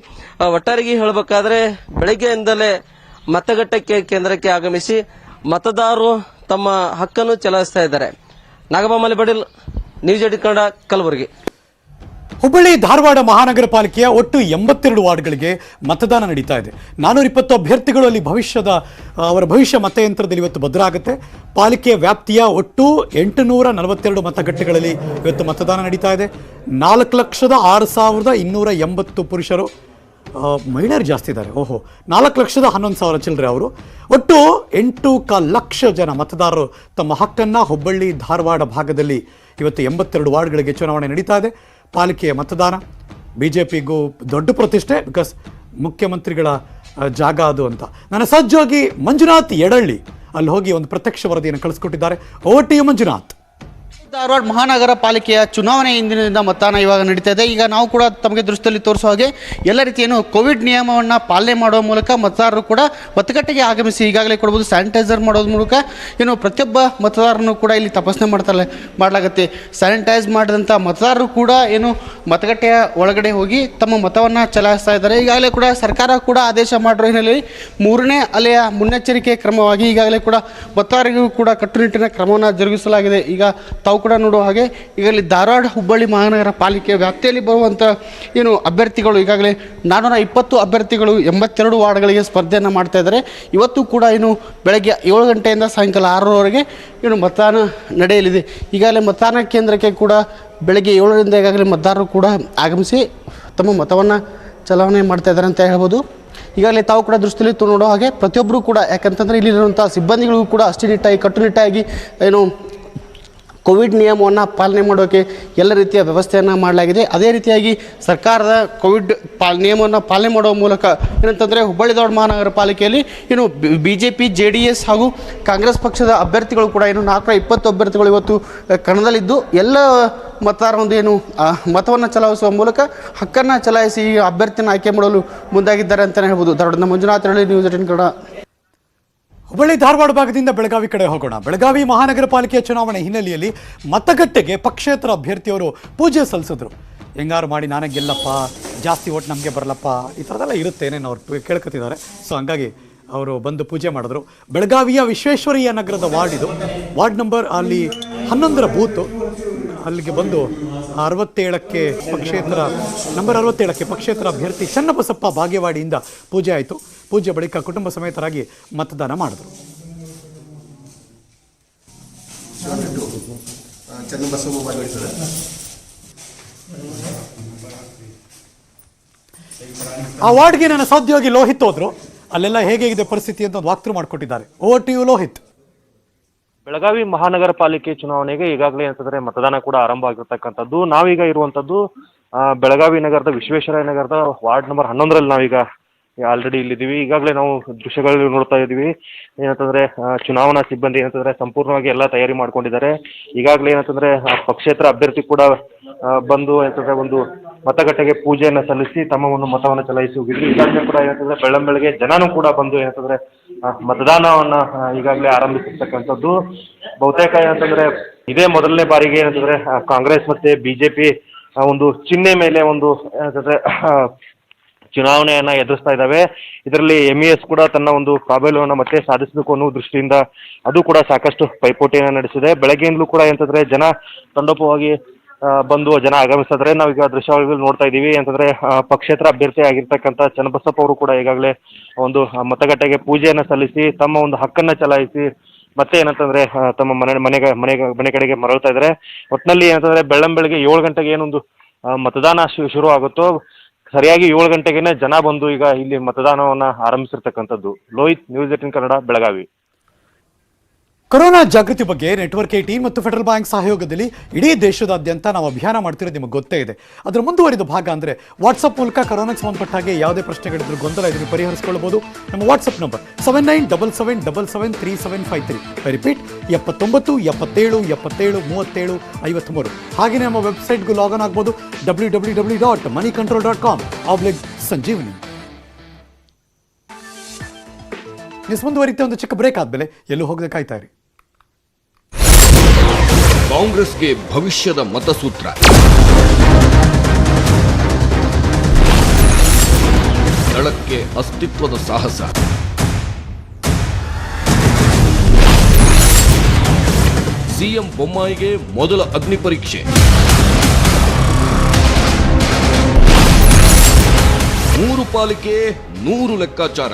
D: ಒಟ್ಟಾರೆಯಾಗಿ ಹೇಳಬೇಕಾದ್ರೆ ಬೆಳಗ್ಗೆಯಿಂದಲೇ ಮತಗಟ್ಟೆ ಕೇಂದ್ರಕ್ಕೆ ಆಗಮಿಸಿ ಮತದಾರರು ತಮ್ಮ ಹಕ್ಕನ್ನು ಚಲಾಯಿಸ್ತಾ ಇದ್ದಾರೆ. ನಾಗಬಾಮಲಿ ಬಡಿಲ್, ನ್ಯೂಸ್ 18 ಕನ್ನಡ, ಕಲಬುರಗಿ.
B: ಹುಬ್ಬಳ್ಳಿ ಧಾರವಾಡ ಮಹಾನಗರ ಪಾಲಿಕೆಯ ಒಟ್ಟು 82 ವಾರ್ಡ್ಗಳಿಗೆ ಮತದಾನ ನಡೀತಾ ಇದೆ. 420 ಅಭ್ಯರ್ಥಿಗಳು ಅಲ್ಲಿ ಅವರ ಭವಿಷ್ಯ ಮತಯಂತ್ರದಲ್ಲಿ ಇವತ್ತು ಭದ್ರಾಗುತ್ತೆ. ಪಾಲಿಕೆಯ ವ್ಯಾಪ್ತಿಯ ಒಟ್ಟು 842 ಮತಗಟ್ಟೆಗಳಲ್ಲಿ ಇವತ್ತು ಮತದಾನ ನಡೀತಾ ಇದೆ. 4,06,280 ಪುರುಷರು, ಮಹಿಳೆಯರು ಜಾಸ್ತಿ ಇದ್ದಾರೆ. 4,11,000 ಚಿಲ್ಲರೆ ಅವರು. ಒಟ್ಟು 8.25 ಲಕ್ಷ ಜನ ಮತದಾರರು ತಮ್ಮ ಹಕ್ಕನ್ನು ಹುಬ್ಬಳ್ಳಿ ಧಾರವಾಡ ಭಾಗದಲ್ಲಿ ಇವತ್ತು 82 ವಾರ್ಡ್ಗಳಿಗೆ ಚುನಾವಣೆ ನಡೀತಾ ಇದೆ. ಪಾಲಿಕೆಯ ಮತದಾನ ಬಿಜೆಪಿಗೂ ದೊಡ್ಡ ಪ್ರತಿಷ್ಠೆ, ಬಿಕಾಸ್ ಮುಖ್ಯಮಂತ್ರಿಗಳ ಜಾಗ ಅದು ಅಂತ. ನನ್ನ ಸಹೋದ್ಯೋಗಿ ಮಂಜುನಾಥ್ ಯಡಳ್ಳಿ ಅಲ್ಲಿ ಹೋಗಿ ಒಂದು ಪ್ರತ್ಯಕ್ಷ ವರದಿಯನ್ನು ಕಳಿಸ್ಕೊಟ್ಟಿದ್ದಾರೆ. Over to you Manjunath.
E: Dharwad ಮಹಾನಗರ ಪಾಲಿಕೆಯ ಚುನಾವಣೆ ಇಂದಿನಿಂದ ಮತದಾನ ಇವಾಗ ನಡೀತಾ ಇದೆ. ಈಗ ನಾವು ಕೂಡ ತಮಗೆ ದೃಶ್ಯದಲ್ಲಿ ತೋರಿಸುವ ಹಾಗೆ ಎಲ್ಲ ರೀತಿಯನ್ನು ಕೋವಿಡ್ ನಿಯಮವನ್ನು ಪಾಲನೆ ಮಾಡುವ ಮೂಲಕ ಮತದಾರರು ಕೂಡ ಮತಗಟ್ಟೆಗೆ ಆಗಮಿಸಿ ಈಗಾಗಲೇ ಕೊಡಬಹುದು ಸ್ಯಾನಿಟೈಸರ್ ಮಾಡೋದ್ರ ಮೂಲಕ ಪ್ರತಿಯೊಬ್ಬ ಮತದಾರನು ಕೂಡ ಇಲ್ಲಿ ತಪಾಸಣೆ ಮಾಡಲಾಗುತ್ತೆ. ಸ್ಯಾನಿಟೈಸ್ ಮಾಡಿದಂಥ ಮತದಾರರು ಕೂಡ ಮತಗಟ್ಟೆಯ ಒಳಗಡೆ ಹೋಗಿ ತಮ್ಮ ಮತವನ್ನು ಚಲಾಯಿಸ್ತಾ ಇದ್ದಾರೆ. ಈಗಾಗಲೇ ಕೂಡ ಸರ್ಕಾರ ಕೂಡ ಆದೇಶ ಮಾಡಿರೋ ಹಿನ್ನೆಲೆಯಲ್ಲಿ 3ನೇ ಅಲೆಯ ಮುನ್ನೆಚ್ಚರಿಕೆ ಕ್ರಮವಾಗಿ ಈಗಾಗಲೇ ಕೂಡ ಮತದಾರರಿಗೂ ಕೂಡ ಕಟ್ಟುನಿಟ್ಟಿನ ಕ್ರಮವನ್ನು ಜರುಗಿಸಲಾಗಿದೆ. ಈಗ ತಾವು ಕೂಡ ನೋಡುವ ಹಾಗೆ ಈಗಲೇ ಧಾರವಾಡ ಹುಬ್ಬಳ್ಳಿ ಮಹಾನಗರ ಪಾಲಿಕೆ ವ್ಯಾಪ್ತಿಯಲ್ಲಿ ಬರುವಂಥ ಅಭ್ಯರ್ಥಿಗಳು ಈಗಾಗಲೇ 420 ಅಭ್ಯರ್ಥಿಗಳು 82 ವಾರ್ಡ್ಗಳಿಗೆ ಸ್ಪರ್ಧೆಯನ್ನು ಮಾಡ್ತಾ ಇದ್ದಾರೆ. ಇವತ್ತು ಕೂಡ ಬೆಳಗ್ಗೆ 7 ಗಂಟೆಯಿಂದ ಸಾಯಂಕಾಲ 6ರವರೆಗೆ ಮತದಾನ ನಡೆಯಲಿದೆ. ಈಗಾಗಲೇ ಮತದಾನ ಕೇಂದ್ರಕ್ಕೆ ಕೂಡ ಬೆಳಗ್ಗೆ 7ರಿಂದ ಈಗಾಗಲೇ ಮತದಾರರು ಕೂಡ ಆಗಮಿಸಿ ತಮ್ಮ ಮತವನ್ನು ಚಲಾವಣೆ ಮಾಡ್ತಾ ಇದ್ದಾರೆ ಅಂತ ಹೇಳ್ಬೋದು. ಈಗಾಗಲೇ ತಾವು ಕೂಡ ದೃಷ್ಟಿಯಲ್ಲಿ ನೋಡೋ ಹಾಗೆ ಪ್ರತಿಯೊಬ್ಬರು ಕೂಡ, ಯಾಕಂತಂದರೆ ಇಲ್ಲಿರುವಂಥ ಸಿಬ್ಬಂದಿಗಳಿಗೂ ಕೂಡ ಅಷ್ಟೇ ಕಟ್ಟುನಿಟ್ಟಾಗಿ ಕೋವಿಡ್ ನಿಯಮವನ್ನು ಪಾಲನೆ ಮಾಡೋಕ್ಕೆ ಎಲ್ಲ ರೀತಿಯ ವ್ಯವಸ್ಥೆಯನ್ನು ಮಾಡಲಾಗಿದೆ. ಅದೇ ರೀತಿಯಾಗಿ ಸರ್ಕಾರದ ಕೋವಿಡ್ ನಿಯಮವನ್ನು ಪಾಲನೆ ಮಾಡುವ ಮೂಲಕ ಏನಂತಂದರೆ ಹುಬ್ಬಳ್ಳಿ ಧಾರವಾಡ ಮಹಾನಗರ ಪಾಲಿಕೆಯಲ್ಲಿ BJP JDS ಹಾಗೂ ಕಾಂಗ್ರೆಸ್ ಪಕ್ಷದ ಅಭ್ಯರ್ಥಿಗಳು ಕೂಡ 420 ಅಭ್ಯರ್ಥಿಗಳು ಇವತ್ತು ಕಣದಲ್ಲಿದ್ದು ಎಲ್ಲ ಮತದಾರ ಮತವನ್ನು ಚಲಾಯಿಸುವ ಮೂಲಕ ಹಕ್ಕನ್ನು ಚಲಾಯಿಸಿ ಈ ಅಭ್ಯರ್ಥಿಯನ್ನು ಆಯ್ಕೆ ಮಾಡಲು ಮುಂದಾಗಿದ್ದಾರೆ ಅಂತಲೇ ಹೇಳ್ಬೋದು. ಧಾರವಾಡದ ಮಂಜುನಾಥ್ ಯಡಳ್ಳಿ, ನ್ಯೂಸ್ 18 ಕನ್ನಡ.
B: ಹುಬ್ಬಳ್ಳಿ ಧಾರವಾಡ ಭಾಗದಿಂದ ಬೆಳಗಾವಿ ಕಡೆ ಹೋಗೋಣ. ಬೆಳಗಾವಿ ಮಹಾನಗರ ಪಾಲಿಕೆಯ ಚುನಾವಣೆ ಹಿನ್ನೆಲೆಯಲ್ಲಿ ಮತಗಟ್ಟೆಗೆ ಪಕ್ಷೇತರ ಅಭ್ಯರ್ಥಿಯವರು ಪೂಜೆ ಸಲ್ಲಿಸಿದ್ರು. ಹೆಂಗಾರು ಮಾಡಿ ನಾನೇ ಗೆಲ್ಲಪ್ಪ, ಜಾಸ್ತಿ ಓಟ್ ನಮಗೆ ಬರಲಪ್ಪ, ಈ ಥರದೆಲ್ಲ ಇರುತ್ತೆ ಏನೇನು ಅವ್ರು ಕೇಳ್ಕೊತಿದ್ದಾರೆ. ಸೊ ಹಂಗಾಗಿ ಅವರು ಬಂದು ಪೂಜೆ ಮಾಡಿದ್ರು. ಬೆಳಗಾವಿಯ ವಿಶ್ವೇಶ್ವರಯ್ಯ ನಗರದ ವಾರ್ಡ್ ನಂಬರ್ ಅಲ್ಲಿ 11ರ ಬೂತು ಅಲ್ಲಿಗೆ ಬಂದು 67ಕ್ಕೆ ನಂಬರ್ 67ಕ್ಕೆ ಪಕ್ಷೇತರ ಅಭ್ಯರ್ಥಿ ಚನ್ನಬಸಪ್ಪ ಬಾಗೇವಾಡಿಯಿಂದ ಪೂಜೆ ಆಯಿತು. ಪೂಜೆ ಬಳಿಕ ಕುಟುಂಬ ಸಮೇತರಾಗಿ ಮತದಾನ ಮಾಡಿದ್ರು. ಆ ವಾರ್ಡ್ಗೆ ನನ್ನ ಸಹೋದ್ಯೋಗಿ ಲೋಹಿತ್ ಹೋದ್ರು. ಅಲ್ಲೆಲ್ಲ ಹೇಗಿದೆ ಪರಿಸ್ಥಿತಿ ಅಂತ ಒಂದು ವಾಕ್ಥ್ರೂ ಮಾಡಿಕೊಟ್ಟಿದ್ದಾರೆ. Over to you Lohith.
F: Belagavi ಮಹಾನಗರ ಪಾಲಿಕೆ ಚುನಾವಣೆಗೆ ಈಗಾಗಲೇ ಅಂತಂದ್ರೆ ಮತದಾನ ಕೂಡ ಆರಂಭ ಆಗಿರ್ತಕ್ಕಂಥದ್ದು. ನಾವೀಗ ಇರುವಂತದ್ದು ಬೆಳಗಾವಿ ನಗರದ ವಿಶ್ವೇಶ್ವರಯ್ಯ ನಗರದ ವಾರ್ಡ್ ನಂಬರ್ 11ರಲ್ಲಿ ನಾವೀಗ ಆಲ್ರೆಡಿ ಇಲ್ಲಿದ್ದೀವಿ. ಈಗಾಗಲೇ ನಾವು ದೃಶ್ಯಗಳು ನೋಡ್ತಾ ಇದ್ದೀವಿ. ಏನಂತಂದ್ರೆ ಚುನಾವಣಾ ಸಿಬ್ಬಂದಿ ಏನಂತಂದ್ರೆ ಸಂಪೂರ್ಣವಾಗಿ ಎಲ್ಲ ತಯಾರಿ ಮಾಡ್ಕೊಂಡಿದ್ದಾರೆ. ಈಗಾಗಲೇ ಏನಂತಂದ್ರೆ ಪಕ್ಷೇತರ ಅಭ್ಯರ್ಥಿ ಕೂಡ ಬಂದು ಏನಂತಂದ್ರೆ ಒಂದು ಮತಗಟ್ಟೆಗೆ ಪೂಜೆಯನ್ನು ಸಲ್ಲಿಸಿ ತಮ್ಮ ಒಂದು ಮತವನ್ನು ಚಲಾಯಿಸಿ ಹೋಗಿದ್ರು. ಈಗಾಗಲೇ ಕೂಡ ಏನಂತಂದ್ರೆ ಬೆಳ್ಳಂಬೆಳಗ್ಗೆ ಜನನೂ ಕೂಡ ಬಂದು ಏನಂತಂದ್ರೆ ಮತದಾನವನ್ನ ಈಗಾಗಲೇ ಆರಂಭಿಸಿರ್ತಕ್ಕಂಥದ್ದು. ಬಹುತೇಕ ಏನಂತಂದ್ರೆ ಇದೇ ಮೊದಲನೇ ಬಾರಿಗೆ ಏನಂತಂದ್ರೆ ಕಾಂಗ್ರೆಸ್ ಮತ್ತೆ ಬಿಜೆಪಿ ಒಂದು ಚಿಹ್ನೆ ಮೇಲೆ ಒಂದು ಏನಂತಂದ್ರೆ ಚುನಾವಣೆಯನ್ನ ಎದುರಿಸ್ತಾ ಇದ್ದಾವೆ. ಇದರಲ್ಲಿ MES ಕೂಡ ತನ್ನ ಒಂದು ಪ್ರಾಬಲ್ಯವನ್ನು ಮತ್ತೆ ಸಾಧಿಸಬೇಕು ಅನ್ನೋ ದೃಷ್ಟಿಯಿಂದ ಅದು ಕೂಡ ಸಾಕಷ್ಟು ಪೈಪೋಟಿಯನ್ನು ನಡೆಸಿದೆ. ಬೆಳಗ್ಗೆಯಿಂದಲೂ ಕೂಡ ಏನಂತಂದ್ರೆ ಜನ ತಂಡೋಪವಾಗಿ ಬಂದು ಜನ ಆಗಮಿಸಿದ್ರೆ ನಾವೀಗ ದೃಶ್ಯಾವಳಿಗಳು ನೋಡ್ತಾ ಇದ್ದೀವಿ. ಅಂತಂದ್ರೆ ಪಕ್ಷೇತರ ಅಭ್ಯರ್ಥಿ ಆಗಿರ್ತಕ್ಕಂಥ ಚನ್ನಬಸಪ್ಪ ಅವರು ಕೂಡ ಈಗಾಗಲೇ ಒಂದು ಮತಗಟ್ಟೆಗೆ ಪೂಜೆಯನ್ನು ಸಲ್ಲಿಸಿ ತಮ್ಮ ಒಂದು ಹಕ್ಕನ್ನು ಚಲಾಯಿಸಿ ಮತ್ತೆ ಏನಂತಂದ್ರೆ ತಮ್ಮ ಮನೆ ಕಡೆಗೆ ಮರಳ್ತಾ ಇದ್ದಾರೆ. ಒಟ್ಟಿನಲ್ಲಿ ಏನಂತಂದ್ರೆ ಬೆಳ್ಳಂಬೆಳಗ್ಗೆ 7 ಗಂಟೆಗೆ ಏನೊಂದು ಮತದಾನ ಶುರು ಆಗುತ್ತೋ ಸರಿಯಾಗಿ 7 ಗಂಟೆಗೆ ಜನ ಬಂದು ಈಗ ಇಲ್ಲಿ ಮತದಾನವನ್ನ ಆರಂಭಿಸಿರ್ತಕ್ಕಂಥದ್ದು. ಲೋಹಿತ್, ನ್ಯೂಸ್ 18 ಕನ್ನಡ, ಬೆಳಗಾವಿ.
B: ಕೊರೋನಾ ಜಾಗೃತಿ ಬಗ್ಗೆ ನೆಟ್ವರ್ಕ್ 18 ಮತ್ತು ಫೆಡರಲ್ ಬ್ಯಾಂಕ್ ಸಹಯೋಗದಲ್ಲಿ ಇಡೀ ದೇಶದಾದ್ಯಂತ ನಾವು ಅಭಿಯಾನ ಮಾಡ್ತಿರೋದು ನಿಮಗೆ ಗೊತ್ತೇ ಇದೆ. ಅದರ ಮುಂದುವರಿದ ಭಾಗ ಅಂದರೆ ವಾಟ್ಸಪ್ ಮೂಲಕ ಕೊರೋನಾಗೆ ಸಂಬಂಧಪಟ್ಟ ಹಾಗೆ ಯಾವುದೇ ಪ್ರಶ್ನೆಗಳಿದ್ರು ಗೊಂದಲ ಇದ್ರೂ ಪರಿಹರಿಸಿಕೊಳ್ಳಬಹುದು. ನಮ್ಮ ವಾಟ್ಸಪ್ ನಂಬರ್ 7977773753. ರಿಪೀಟ್ 79 77 77 37 53. ಹಾಗೆಯೇ ನಮ್ಮ ವೆಬ್ಸೈಟ್ಗೂ ಲಾಗಿನ್ ಆಗ್ಬೋದು www.moneycontrol.com/ಸಂಜೀವನಿ. ಮುಂದುವರಿತೆ ಒಂದು ಚಿಕ್ಕ ಬ್ರೇಕ್ ಆದ್ಮೇಲೆ ಎಲ್ಲೂ ಹೋಗದೆ ಕಾಯ್ತಾ ಇರಿ.
G: ಕಾಂಗ್ರೆಸ್ಗೆ ಭವಿಷ್ಯದ ಮತಸೂತ್ರ. ದಳಕ್ಕೆ ಅಸ್ತಿತ್ವದ ಸಾಹಸ. ಸಿಎಂ ಬೊಮ್ಮಾಯಿಗೆ ಮೊದಲ ಅಗ್ನಿ ಪರೀಕ್ಷೆ. 3 ಪಾಲಿಕೆ 100 ಲೆಕ್ಕಾಚಾರ.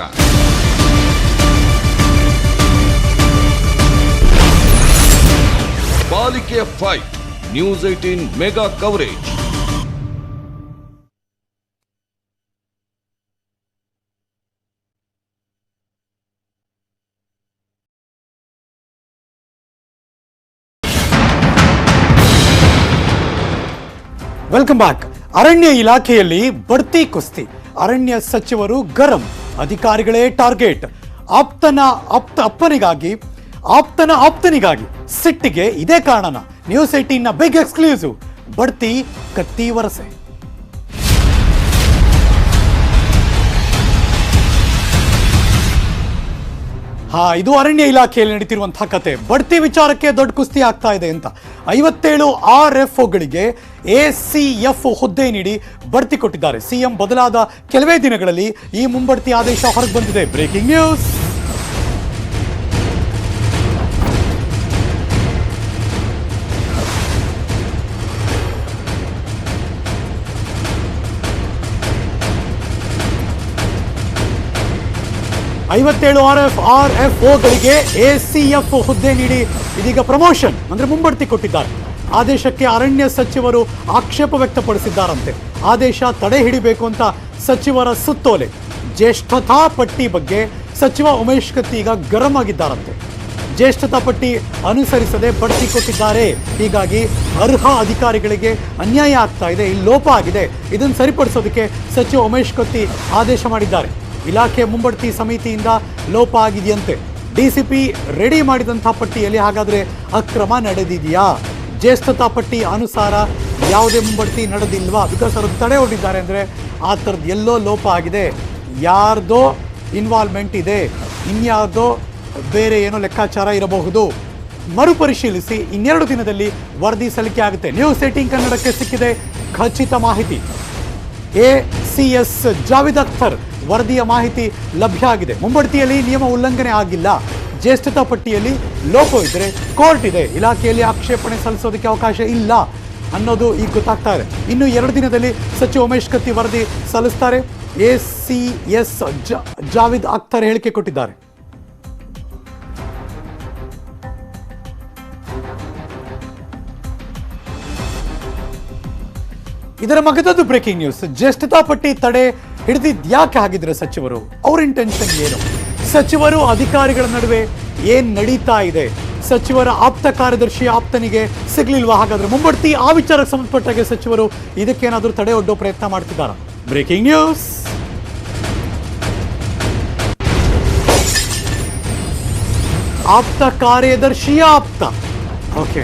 G: ಪಾಲಿಕೆಯ fight. News 18 mega coverage.
B: Welcome back. ಅರಣ್ಯ ಇಲಾಖೆಯಲ್ಲಿ ಬಡ್ತಿ ಕುಸ್ತಿ. ಅರಣ್ಯ ಸಚಿವರು ಗರಂ, ಅಧಿಕಾರಿಗಳೇ ಟಾರ್ಗೆಟ್. ಆಪ್ತನ ಆಪ್ತನಿಗಾಗಿ ಸಿಟ್ಟಿಗೆ ಇದೇ ಕಾರಣನ. ನ್ಯೂಸ್ 18ನ ಬಿಗ್ ಎಕ್ಸ್ಕ್ಲೂಸಿವ್. ಬಡ್ತಿ ಕತ್ತಿ ವರಸೆ. ಇದು ಅರಣ್ಯ ಇಲಾಖೆಯಲ್ಲಿ ನಡೀತಿರುವಂತಹ ಕತೆ. ಬಡ್ತಿ ವಿಚಾರಕ್ಕೆ ದೊಡ್ಡ ಕುಸ್ತಿ ಆಗ್ತಾ ಇದೆ ಅಂತ 57 RFOಗಳಿಗೆ ACF ಹುದ್ದೆ ನೀಡಿ ಬಡ್ತಿ ಕೊಟ್ಟಿದ್ದಾರೆ. ಸಿಎಂ ಬದಲಾದ ಕೆಲವೇ ದಿನಗಳಲ್ಲಿ ಈ ಮುಂಬಡ್ತಿ ಆದೇಶ ಹೊರಗೆ ಬಂದಿದೆ. Breaking news. RFOಗಳಿಗೆ ACF ಹುದ್ದೆ ನೀಡಿ ಇದೀಗ ಪ್ರಮೋಷನ್ ಅಂದ್ರೆ ಮುಂಬಡ್ತಿ ಕೊಟ್ಟಿದ್ದಾರೆ. ಆದೇಶಕ್ಕೆ ಅರಣ್ಯ ಸಚಿವರು ಆಕ್ಷೇಪ ವ್ಯಕ್ತಪಡಿಸಿದ್ದಾರಂತೆ. ಆದೇಶ ತಡೆ ಹಿಡಿಬೇಕು ಅಂತ ಸಚಿವರ ಸುತ್ತೋಲೆ. ಜ್ಯೇಷ್ಠತಾ ಪಟ್ಟಿ ಬಗ್ಗೆ ಸಚಿವ ಉಮೇಶ್ ಕತ್ತಿ ಈಗ ಗರಂ ಆಗಿದ್ದಾರಂತೆ. ಜ್ಯೇಷ್ಠತಾ ಪಟ್ಟಿ ಅನುಸರಿಸದೆ ಬಡ್ತಿ ಕೊಟ್ಟಿದ್ದಾರೆ. ಹೀಗಾಗಿ ಅರ್ಹ ಅಧಿಕಾರಿಗಳಿಗೆ ಅನ್ಯಾಯ ಆಗ್ತಾ ಇದೆ, ಇಲ್ಲಿ ಲೋಪ ಆಗಿದೆ. ಇದನ್ನು ಸರಿಪಡಿಸೋದಕ್ಕೆ ಸಚಿವ ಉಮೇಶ್ ಕತ್ತಿ ಆದೇಶ ಮಾಡಿದ್ದಾರೆ. ಇಲಾಖೆ ಮುಂಬಡ್ತಿ ಸಮಿತಿಯಿಂದ ಲೋಪ ಆಗಿದೆಯಂತೆ. DCP ರೆಡಿ ಮಾಡಿದಂಥ ಪಟ್ಟಿಯಲ್ಲಿ ಹಾಗಾದರೆ ಅಕ್ರಮ ನಡೆದಿದೆಯಾ? ಜ್ಯೇಷ್ಠತಾ ಪಟ್ಟಿ ಅನುಸಾರ ಯಾವುದೇ ಮುಂಬಡ್ತಿ ನಡೆದಿಲ್ವಾ? ಬಿಕಾಸ್ ಅವರು ತಡೆ ಹೊಡಿದ್ದಾರೆ ಅಂದರೆ ಆ ಥರದ್ದು ಎಲ್ಲೋ ಲೋಪ ಆಗಿದೆ, ಯಾರ್ದೋ ಇನ್ವಾಲ್ವ್ಮೆಂಟ್ ಇದೆ, ಇನ್ಯಾವುದೋ ಬೇರೆ ಏನೋ ಲೆಕ್ಕಾಚಾರ ಇರಬಹುದು. ಮರುಪರಿಶೀಲಿಸಿ 2 ದಿನದಲ್ಲಿ ವರದಿ ಸಲ್ಲಿಕೆ ಆಗುತ್ತೆ. ನ್ಯೂಸ್ 18 ಕನ್ನಡಕ್ಕೆ ಸಿಕ್ಕಿದೆ ಖಚಿತ ಮಾಹಿತಿ. ACS ಜಾವೇದ್ ಅಖ್ತರ್ ವರದಿಯ ಮಾಹಿತಿ ಲಭ್ಯ ಆಗಿದೆ. ಮುಂಬಡ್ತಿಯಲ್ಲಿ ನಿಯಮ ಉಲ್ಲಂಘನೆ ಆಗಿಲ್ಲ, ಜ್ಯೇಷ್ಠತಾ ಪಟ್ಟಿಯಲ್ಲಿ ಲೋಪ ಇದ್ದರೆ ಕೋರ್ಟ್ ಇದೆ, ಇಲಾಖೆಯಲ್ಲಿ ಆಕ್ಷೇಪಣೆ ಸಲ್ಲಿಸೋದಕ್ಕೆ ಅವಕಾಶ ಇಲ್ಲ ಅನ್ನೋದು ಈಗ ಗೊತ್ತಾಗ್ತಾ ಇದೆ. ಇನ್ನು 2 ದಿನದಲ್ಲಿ ಸಚಿವ ಉಮೇಶ್ ಕತ್ತಿ ವರದಿ ಸಲ್ಲಿಸ್ತಾರೆ. ACS ಜಾವೇದ್ ಅಖ್ತರ್ ಹೇಳಿಕೆ ಕೊಟ್ಟಿದ್ದಾರೆ. ಇದರ ಮಗದದ್ದು ಬ್ರೇಕಿಂಗ್ ನ್ಯೂಸ್. ಜ್ಯೇಷ್ಠತಾ ಪಟ್ಟಿ ತಡೆ ಹಿಡಿದಿದ್ದು ಯಾಕೆ ಆಗಿದ್ರೆ ಸಚಿವರು? ಅವ್ರ ಇಂಟೆನ್ಷನ್ ಏನು? ಸಚಿವರು ಅಧಿಕಾರಿಗಳ ನಡುವೆ ಏನ್ ನಡೀತಾ ಇದೆ? ಸಚಿವರ ಆಪ್ತ ಕಾರ್ಯದರ್ಶಿ ಆಪ್ತನಿಗೆ ಸಿಗ್ಲಿಲ್ವಾ? ಹಾಗಾದ್ರೆ ಮುಂಬಡ್ತಿ ಆ ವಿಚಾರಕ್ಕೆ ಸಂಬಂಧಪಟ್ಟಾಗೆ ಸಚಿವರು ಇದಕ್ಕೇನಾದರೂ ತಡೆ ಒಡ್ಡೋ ಪ್ರಯತ್ನ ಮಾಡ್ತಿದ್ದಾರಾ? Breaking news. ಆಪ್ತ ಕಾರ್ಯದರ್ಶಿಯ ಆಪ್ತ. ಓಕೆ,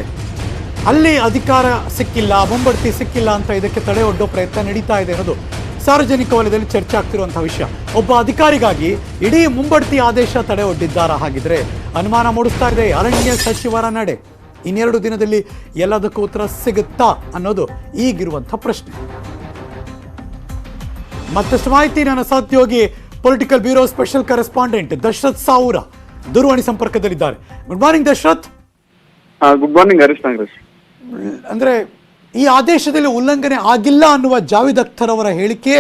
B: ಅಲ್ಲಿ ಅಧಿಕಾರ ಸಿಕ್ಕಿಲ್ಲ, ಮುಂಬಡ್ತಿ ಸಿಕ್ಕಿಲ್ಲ ಅಂತ ಇದಕ್ಕೆ ತಡೆ ಒಡ್ಡೋ ಪ್ರಯತ್ನ ನಡೀತಾ ಇದೆ ಅನ್ನೋದು ಸಾರ್ವಜನಿಕ ವಲಯದಲ್ಲಿ ಚರ್ಚೆ ಆಗ್ತಿರುವಂತಹ ವಿಷಯ. ಒಬ್ಬ ಅಧಿಕಾರಿಗಾಗಿ ಇಡೀ ಮುಂಬಡ್ತಿ ಆದೇಶ ತಡೆ ಒಡ್ಡಿದ್ದಾರ? ಹಾಗಿದ್ರೆ ಅನುಮಾನ ಮೂಡಿಸ್ತಾ ಇದೆ ಅರಣ್ಯ ಸಚಿವರ ನಡೆ. ಇನ್ನೆರಡು ದಿನದಲ್ಲಿ ಎಲ್ಲದಕ್ಕೂ ಉತ್ತರ ಸಿಗುತ್ತಾ ಅನ್ನೋದು ಈಗಿರುವಂಥ ಪ್ರಶ್ನೆ. ಮತ್ತಷ್ಟು ಮಾಹಿತಿ ನನ್ನ ಸಹೋದ್ಯೋಗಿ political bureau special correspondent Dasharath Savoor ದೂರವಾಣಿ ಸಂಪರ್ಕದಲ್ಲಿದ್ದಾರೆ. Good morning Dasharath.
H: Good morning Harish Nagaraj.
B: ಅಂದ್ರೆ ಈ ಆದೇಶದಲ್ಲಿ ಉಲ್ಲಂಘನೆ ಆಗಿಲ್ಲ ಅನ್ನುವ ಜಾವೇದ್ ಅಖ್ತರ್ ಅವರ ಹೇಳಿಕೆ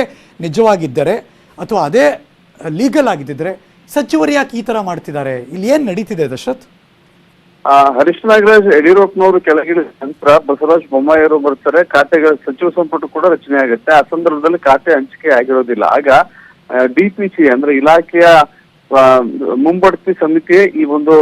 B: ನಿಜವಾಗಿದ್ದರೆ ಅಥವಾ ಅದೇ ಲೀಗಲ್ ಆಗಿದ್ದರೆ ಸಚಿವರು ಯಾಕೆ ಈ ತರ ಮಾಡ್ತಿದ್ದಾರೆ? ಇಲ್ಲಿ ಏನ್ ನಡೀತಿದೆ ದಶರಥ್?
H: ಹರೀಶ್ ನಾಗರಾಜ್, ಯಡಿಯೂರಪ್ಪನವರು ಕೆಳಗಿನ ನಂತರ ಬಸವರಾಜ ಬೊಮ್ಮಾಯಿಯವರು ಬರ್ತಾರೆ, ಖಾತೆಗಳ ಸಚಿವ ಸಂಪುಟ ಕೂಡ ರಚನೆ ಆಗುತ್ತೆ. ಆ ಸಂದರ್ಭದಲ್ಲಿ ಖಾತೆ ಹಂಚಿಕೆ ಆಗಿರೋದಿಲ್ಲ. ಆಗ DPC ಅಂದ್ರೆ ಇಲಾಖೆಯ ಮುಂಬಡ್ತಿ ಸಮಿತಿಯೇ ಈ ಒಂದು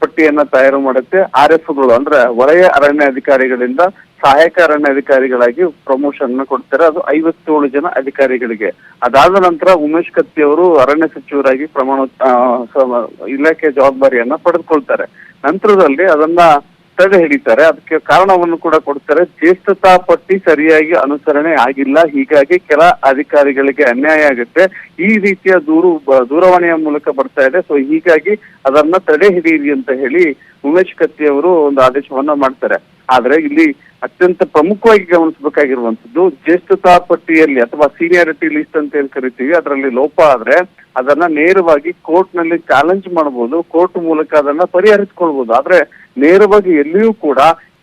H: ಪಟ್ಟಿಯನ್ನ ತಯಾರು ಮಾಡುತ್ತೆ. RFಗಳು ಅಂದ್ರೆ ವಲಯ ಅರಣ್ಯ ಅಧಿಕಾರಿಗಳಿಂದ ಸಹಾಯಕ ಅರಣ್ಯ ಅಧಿಕಾರಿಗಳಾಗಿ ಪ್ರಮೋಷನ್ ಕೊಡ್ತಾರೆ. ಅದು 57 ಜನ ಅಧಿಕಾರಿಗಳಿಗೆ. ಅದಾದ ನಂತರ ಉಮೇಶ್ ಕತ್ತಿ ಅವರು ಅರಣ್ಯ ಸಚಿವರಾಗಿ ಇಲಾಖೆಯ ಜವಾಬ್ದಾರಿಯನ್ನ ಪಡೆದುಕೊಳ್ತಾರೆ. ನಂತರದಲ್ಲಿ ಅದನ್ನ ತಡೆ ಹಿಡಿತಾರೆ. ಅದಕ್ಕೆ ಕಾರಣವನ್ನು ಕೂಡ ಕೊಡ್ತಾರೆ. ಜ್ಯೇಷ್ಠತಾ ಪಟ್ಟಿ ಸರಿಯಾಗಿ ಅನುಸರಣೆ ಆಗಿಲ್ಲ, ಹೀಗಾಗಿ ಕೆಲ ಅಧಿಕಾರಿಗಳಿಗೆ ಅನ್ಯಾಯ ಆಗುತ್ತೆ. ಈ ರೀತಿಯ ದೂರವಾಣಿಯ ಮೂಲಕ ಬರ್ತಾ ಇದೆ. ಸೊ ಹೀಗಾಗಿ ಅದನ್ನ ತಡೆ ಹಿಡಿಯಿರಿ ಅಂತ ಹೇಳಿ ಉಮೇಶ್ ಕತ್ತಿ ಅವರು ಒಂದು ಆದೇಶವನ್ನ ಮಾಡ್ತಾರೆ. ಆದ್ರೆ ಇಲ್ಲಿ ಅತ್ಯಂತ ಪ್ರಮುಖವಾಗಿ ಗಮನಿಸಬೇಕಾಗಿರುವಂತದ್ದು, ಜ್ಯೇಷ್ಠತಾ ಪಟ್ಟಿಯಲ್ಲಿ ಅಥವಾ ಸೀನಿಯಾರಿಟಿ ಲಿಸ್ಟ್ ಅಂತ ಏನ್ ಕರಿತೀವಿ, ಅದರಲ್ಲಿ ಲೋಪ ಆದ್ರೆ ಅದನ್ನ ನೇರವಾಗಿ ಕೋರ್ಟ್ ನಲ್ಲಿ ಚಾಲೆಂಜ್ ಮಾಡಬಹುದು, ಕೋರ್ಟ್ ಮೂಲಕ ಅದನ್ನ ಪರಿಹರಿಸಿಕೊಳ್ಬಹುದು. ಆದ್ರೆ ನೇರವಾಗಿ ಎಲ್ಲಿಯೂ ಕೂಡ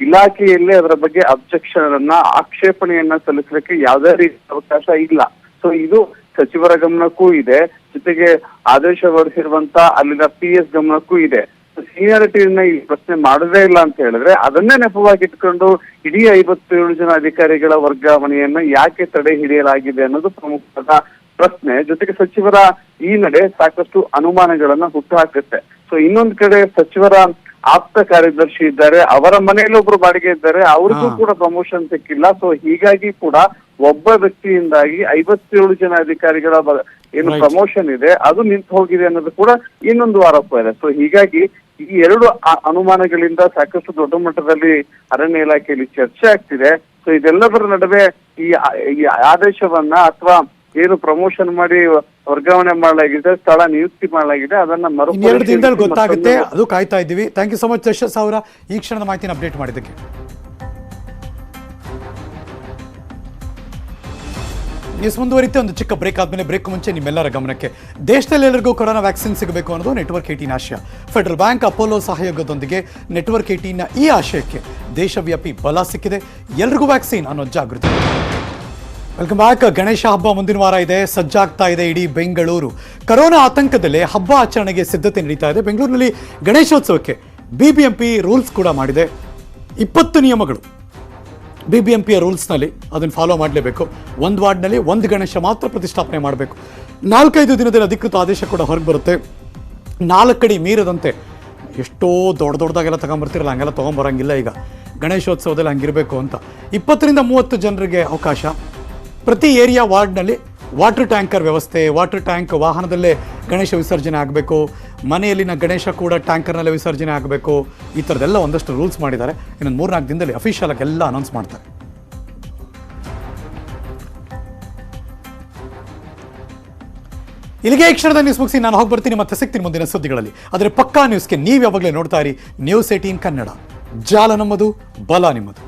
H: ಇಲಾಖೆಯಲ್ಲೇ ಅದರ ಬಗ್ಗೆ ಅಬ್ಜೆಕ್ಷನ್ ಅನ್ನ ಆಕ್ಷೇಪಣೆಯನ್ನ ಸಲ್ಲಿಸಲಿಕ್ಕೆ ಯಾವುದೇ ರೀತಿಯ ಅವಕಾಶ ಇಲ್ಲ. ಸೊ ಇದು ಸಚಿವರ ಗಮನಕ್ಕೂ ಇದೆ, ಜೊತೆಗೆ ಆದೇಶ ಹೊರಡಿಸಿರುವಂತ ಅಲ್ಲಿನ PS ಗಮನಕ್ಕೂ ಇದೆ. ಸೀನಿಯಾರಿಟಿಯನ್ನ ಈ ಪ್ರಶ್ನೆ ಮಾಡೋದೇ ಇಲ್ಲ ಅಂತ ಹೇಳಿದ್ರೆ ಅದನ್ನೇ ನೆಪವಾಗಿ ಇಟ್ಕೊಂಡು ಇಡೀ 57 ಜನ ಅಧಿಕಾರಿಗಳ ವರ್ಗಾವಣೆಯನ್ನ ಯಾಕೆ ತಡೆ ಹಿಡಿಯಲಾಗಿದೆ ಅನ್ನೋದು ಪ್ರಮುಖವಾದ ಪ್ರಶ್ನೆ. ಜೊತೆಗೆ ಸಚಿವರ ಈ ನಡೆ ಸಾಕಷ್ಟು ಅನುಮಾನಗಳನ್ನ ಹುಟ್ಟುಹಾಕುತ್ತೆ. ಸೊ ಇನ್ನೊಂದ್ ಕಡೆ ಸಚಿವರ ಆಪ್ತ ಕಾರ್ಯದರ್ಶಿ ಇದ್ದಾರೆ, ಅವರ ಮನೆಯಲ್ಲಿ ಒಬ್ರು ಬಾಡಿಗೆ ಇದ್ದಾರೆ, ಅವ್ರಿಗೂ ಕೂಡ ಪ್ರಮೋಷನ್ ಸಿಕ್ಕಿಲ್ಲ. ಸೊ ಹೀಗಾಗಿ ಕೂಡ ಒಬ್ಬ ವ್ಯಕ್ತಿಯಿಂದಾಗಿ 57 ಜನ ಅಧಿಕಾರಿಗಳ ಏನು ಪ್ರಮೋಷನ್ ಇದೆ ಅದು ನಿಂತು ಹೋಗಿದೆ ಅನ್ನೋದು ಕೂಡ ಇನ್ನೊಂದು ಆರೋಪ ಇದೆ. ಸೊ ಹೀಗಾಗಿ ಈ ಎರಡು ಅನುಮಾನಗಳಿಂದ ಸಾಕಷ್ಟು ದೊಡ್ಡ ಮಟ್ಟದಲ್ಲಿ ಅರಣ್ಯ ಇಲಾಖೆಯಲ್ಲಿ ಚರ್ಚೆ ಆಗ್ತಿದೆ. ಸೊ ಇದೆಲ್ಲದರ ನಡುವೆ ಈ ಆದೇಶವನ್ನ ಅಥವಾ ಏನು ಪ್ರಮೋಷನ್ ಮಾಡಿ ವರ್ಗಾವಣೆ ಮಾಡಲಾಗಿದೆ, ಸ್ಥಳ ನಿಯುಕ್ತಿ ಮಾಡಲಾಗಿದೆ, ಅದನ್ನ
B: ಇನ್ನೆರಡು ದಿನದಲ್ಲಿ ಗೊತ್ತಾಗುತ್ತೆ, ಅದು ಕಾಯ್ತಾ ಇದ್ದೀವಿ. Thank you so much Dasharath Savoor ಈ ಕ್ಷಣದ ಮಾಹಿತಿನ ಅಪ್ಡೇಟ್ ಮಾಡಿದ್ದಕ್ಕೆ. ನ್ಯೂಸ್ ಮುಂದುವರಿತೆ. ಒಂದು ಚಿಕ್ಕ ಬ್ರೇಕ್ ಆದ್ಮೇಲೆ ಬ್ರೇಕ್ ಮುಂಚೆ ನಿಮ್ಮೆಲ್ಲರ ಗಮನಕ್ಕೆ, ದೇಶದಲ್ಲಿ ಎಲ್ಲರಿಗೂ ಕೊರೋನಾ ವ್ಯಾಕ್ಸಿನ್ ಸಿಗಬೇಕು ಅನ್ನೋದು ನೆಟ್ವರ್ಕ್ 18 ಆಶಯ. ಫೆಡರಲ್ ಬ್ಯಾಂಕ್, ಅಪೋಲೋ ಸಹಯೋಗದೊಂದಿಗೆ ನೆಟ್ವರ್ಕ್ 18ನ ಈ ಆಶಯಕ್ಕೆ ದೇಶವ್ಯಾಪಿ ಬಲ ಸಿಕ್ಕಿದೆ. ಎಲ್ರಿಗೂ ವ್ಯಾಕ್ಸಿನ್ ಅನ್ನೋ ಜಾಗೃತಿ. Welcome back. ಗಣೇಶ ಹಬ್ಬ ಮುಂದಿನ ವಾರ ಇದೆ, ಸಜ್ಜಾಗ್ತಾ ಇದೆ ಇಡೀ ಬೆಂಗಳೂರು. ಕರೋನಾ ಆತಂಕದಲ್ಲೇ ಹಬ್ಬ ಆಚರಣೆಗೆ ಸಿದ್ಧತೆ ನಡೀತಾ ಇದೆ. ಬೆಂಗಳೂರಿನಲ್ಲಿ ಗಣೇಶೋತ್ಸವಕ್ಕೆ BBMP ರೂಲ್ಸ್ ಕೂಡ ಮಾಡಿದೆ. 20 ನಿಯಮಗಳು BBMPಯ ರೂಲ್ಸ್ನಲ್ಲಿ ಅದನ್ನು ಫಾಲೋ ಮಾಡಲೇಬೇಕು. ಒಂದು ವಾರ್ಡ್ನಲ್ಲಿ ಒಂದು ಗಣೇಶ ಮಾತ್ರ ಪ್ರತಿಷ್ಠಾಪನೆ ಮಾಡಬೇಕು. 4-5 ದಿನದಲ್ಲಿ ಅಧಿಕೃತ ಆದೇಶ ಕೂಡ ಹೊರಗೆ ಬರುತ್ತೆ. 4 ಅಡಿ ಮೀರದಂತೆ ಎಷ್ಟೋ ದೊಡ್ಡದಾಗೆಲ್ಲ ತಗೊಂಬರ್ತಿರಲ್ಲ, ಹಂಗೆಲ್ಲ ತೊಗೊಂಬರಂಗಿಲ್ಲ. ಈಗ ಗಣೇಶೋತ್ಸವದಲ್ಲಿ ಹಂಗಿರಬೇಕು ಅಂತ 20ರಿಂದ 30 ಜನರಿಗೆ ಅವಕಾಶ. ಪ್ರತಿ ಏರಿಯಾ ವಾರ್ಡ್ನಲ್ಲಿ ವಾಟರ್ ಟ್ಯಾಂಕರ್ ವ್ಯವಸ್ಥೆ, ವಾಟರ್ ಟ್ಯಾಂಕ್ ವಾಹನದಲ್ಲೇ ಗಣೇಶ ವಿಸರ್ಜನೆ ಆಗಬೇಕು. ಮನೆಯಲ್ಲಿನ ಗಣೇಶ ಕೂಡ ಟ್ಯಾಂಕರ್ನಲ್ಲೇ ವಿಸರ್ಜನೆ ಆಗಬೇಕು. ಈ ಥರದ್ದೆಲ್ಲ ಒಂದಷ್ಟು ರೂಲ್ಸ್ ಮಾಡಿದ್ದಾರೆ. ಇನ್ನೊಂದು 3-4 ದಿನದಲ್ಲಿ ಅಫಿಷಿಯಲ್ ಆಗಿ ಎಲ್ಲ ಅನೌನ್ಸ್ ಮಾಡ್ತಾರೆ. ಇಲ್ಲಿಗೆ ಈ ಕ್ಷಣದ ನ್ಯೂಸ್ ಮುಗಿಸಿ ನಾನು ಹೋಗಿ ಬರ್ತೀನಿ, ಮತ್ತೆ ಸಿಗ್ತೀನಿ ಮುಂದಿನ ಸುದ್ದಿಗಳಲ್ಲಿ. ಆದರೆ ಪಕ್ಕಾ ನ್ಯೂಸ್ಗೆ ನೀವು ಯಾವಾಗಲೇ ನೋಡ್ತಾ ಇರಿ News 18 ಕನ್ನಡ. ಜಾಲ ನಮ್ಮದು, ಬಲ ನಿಮ್ಮದು.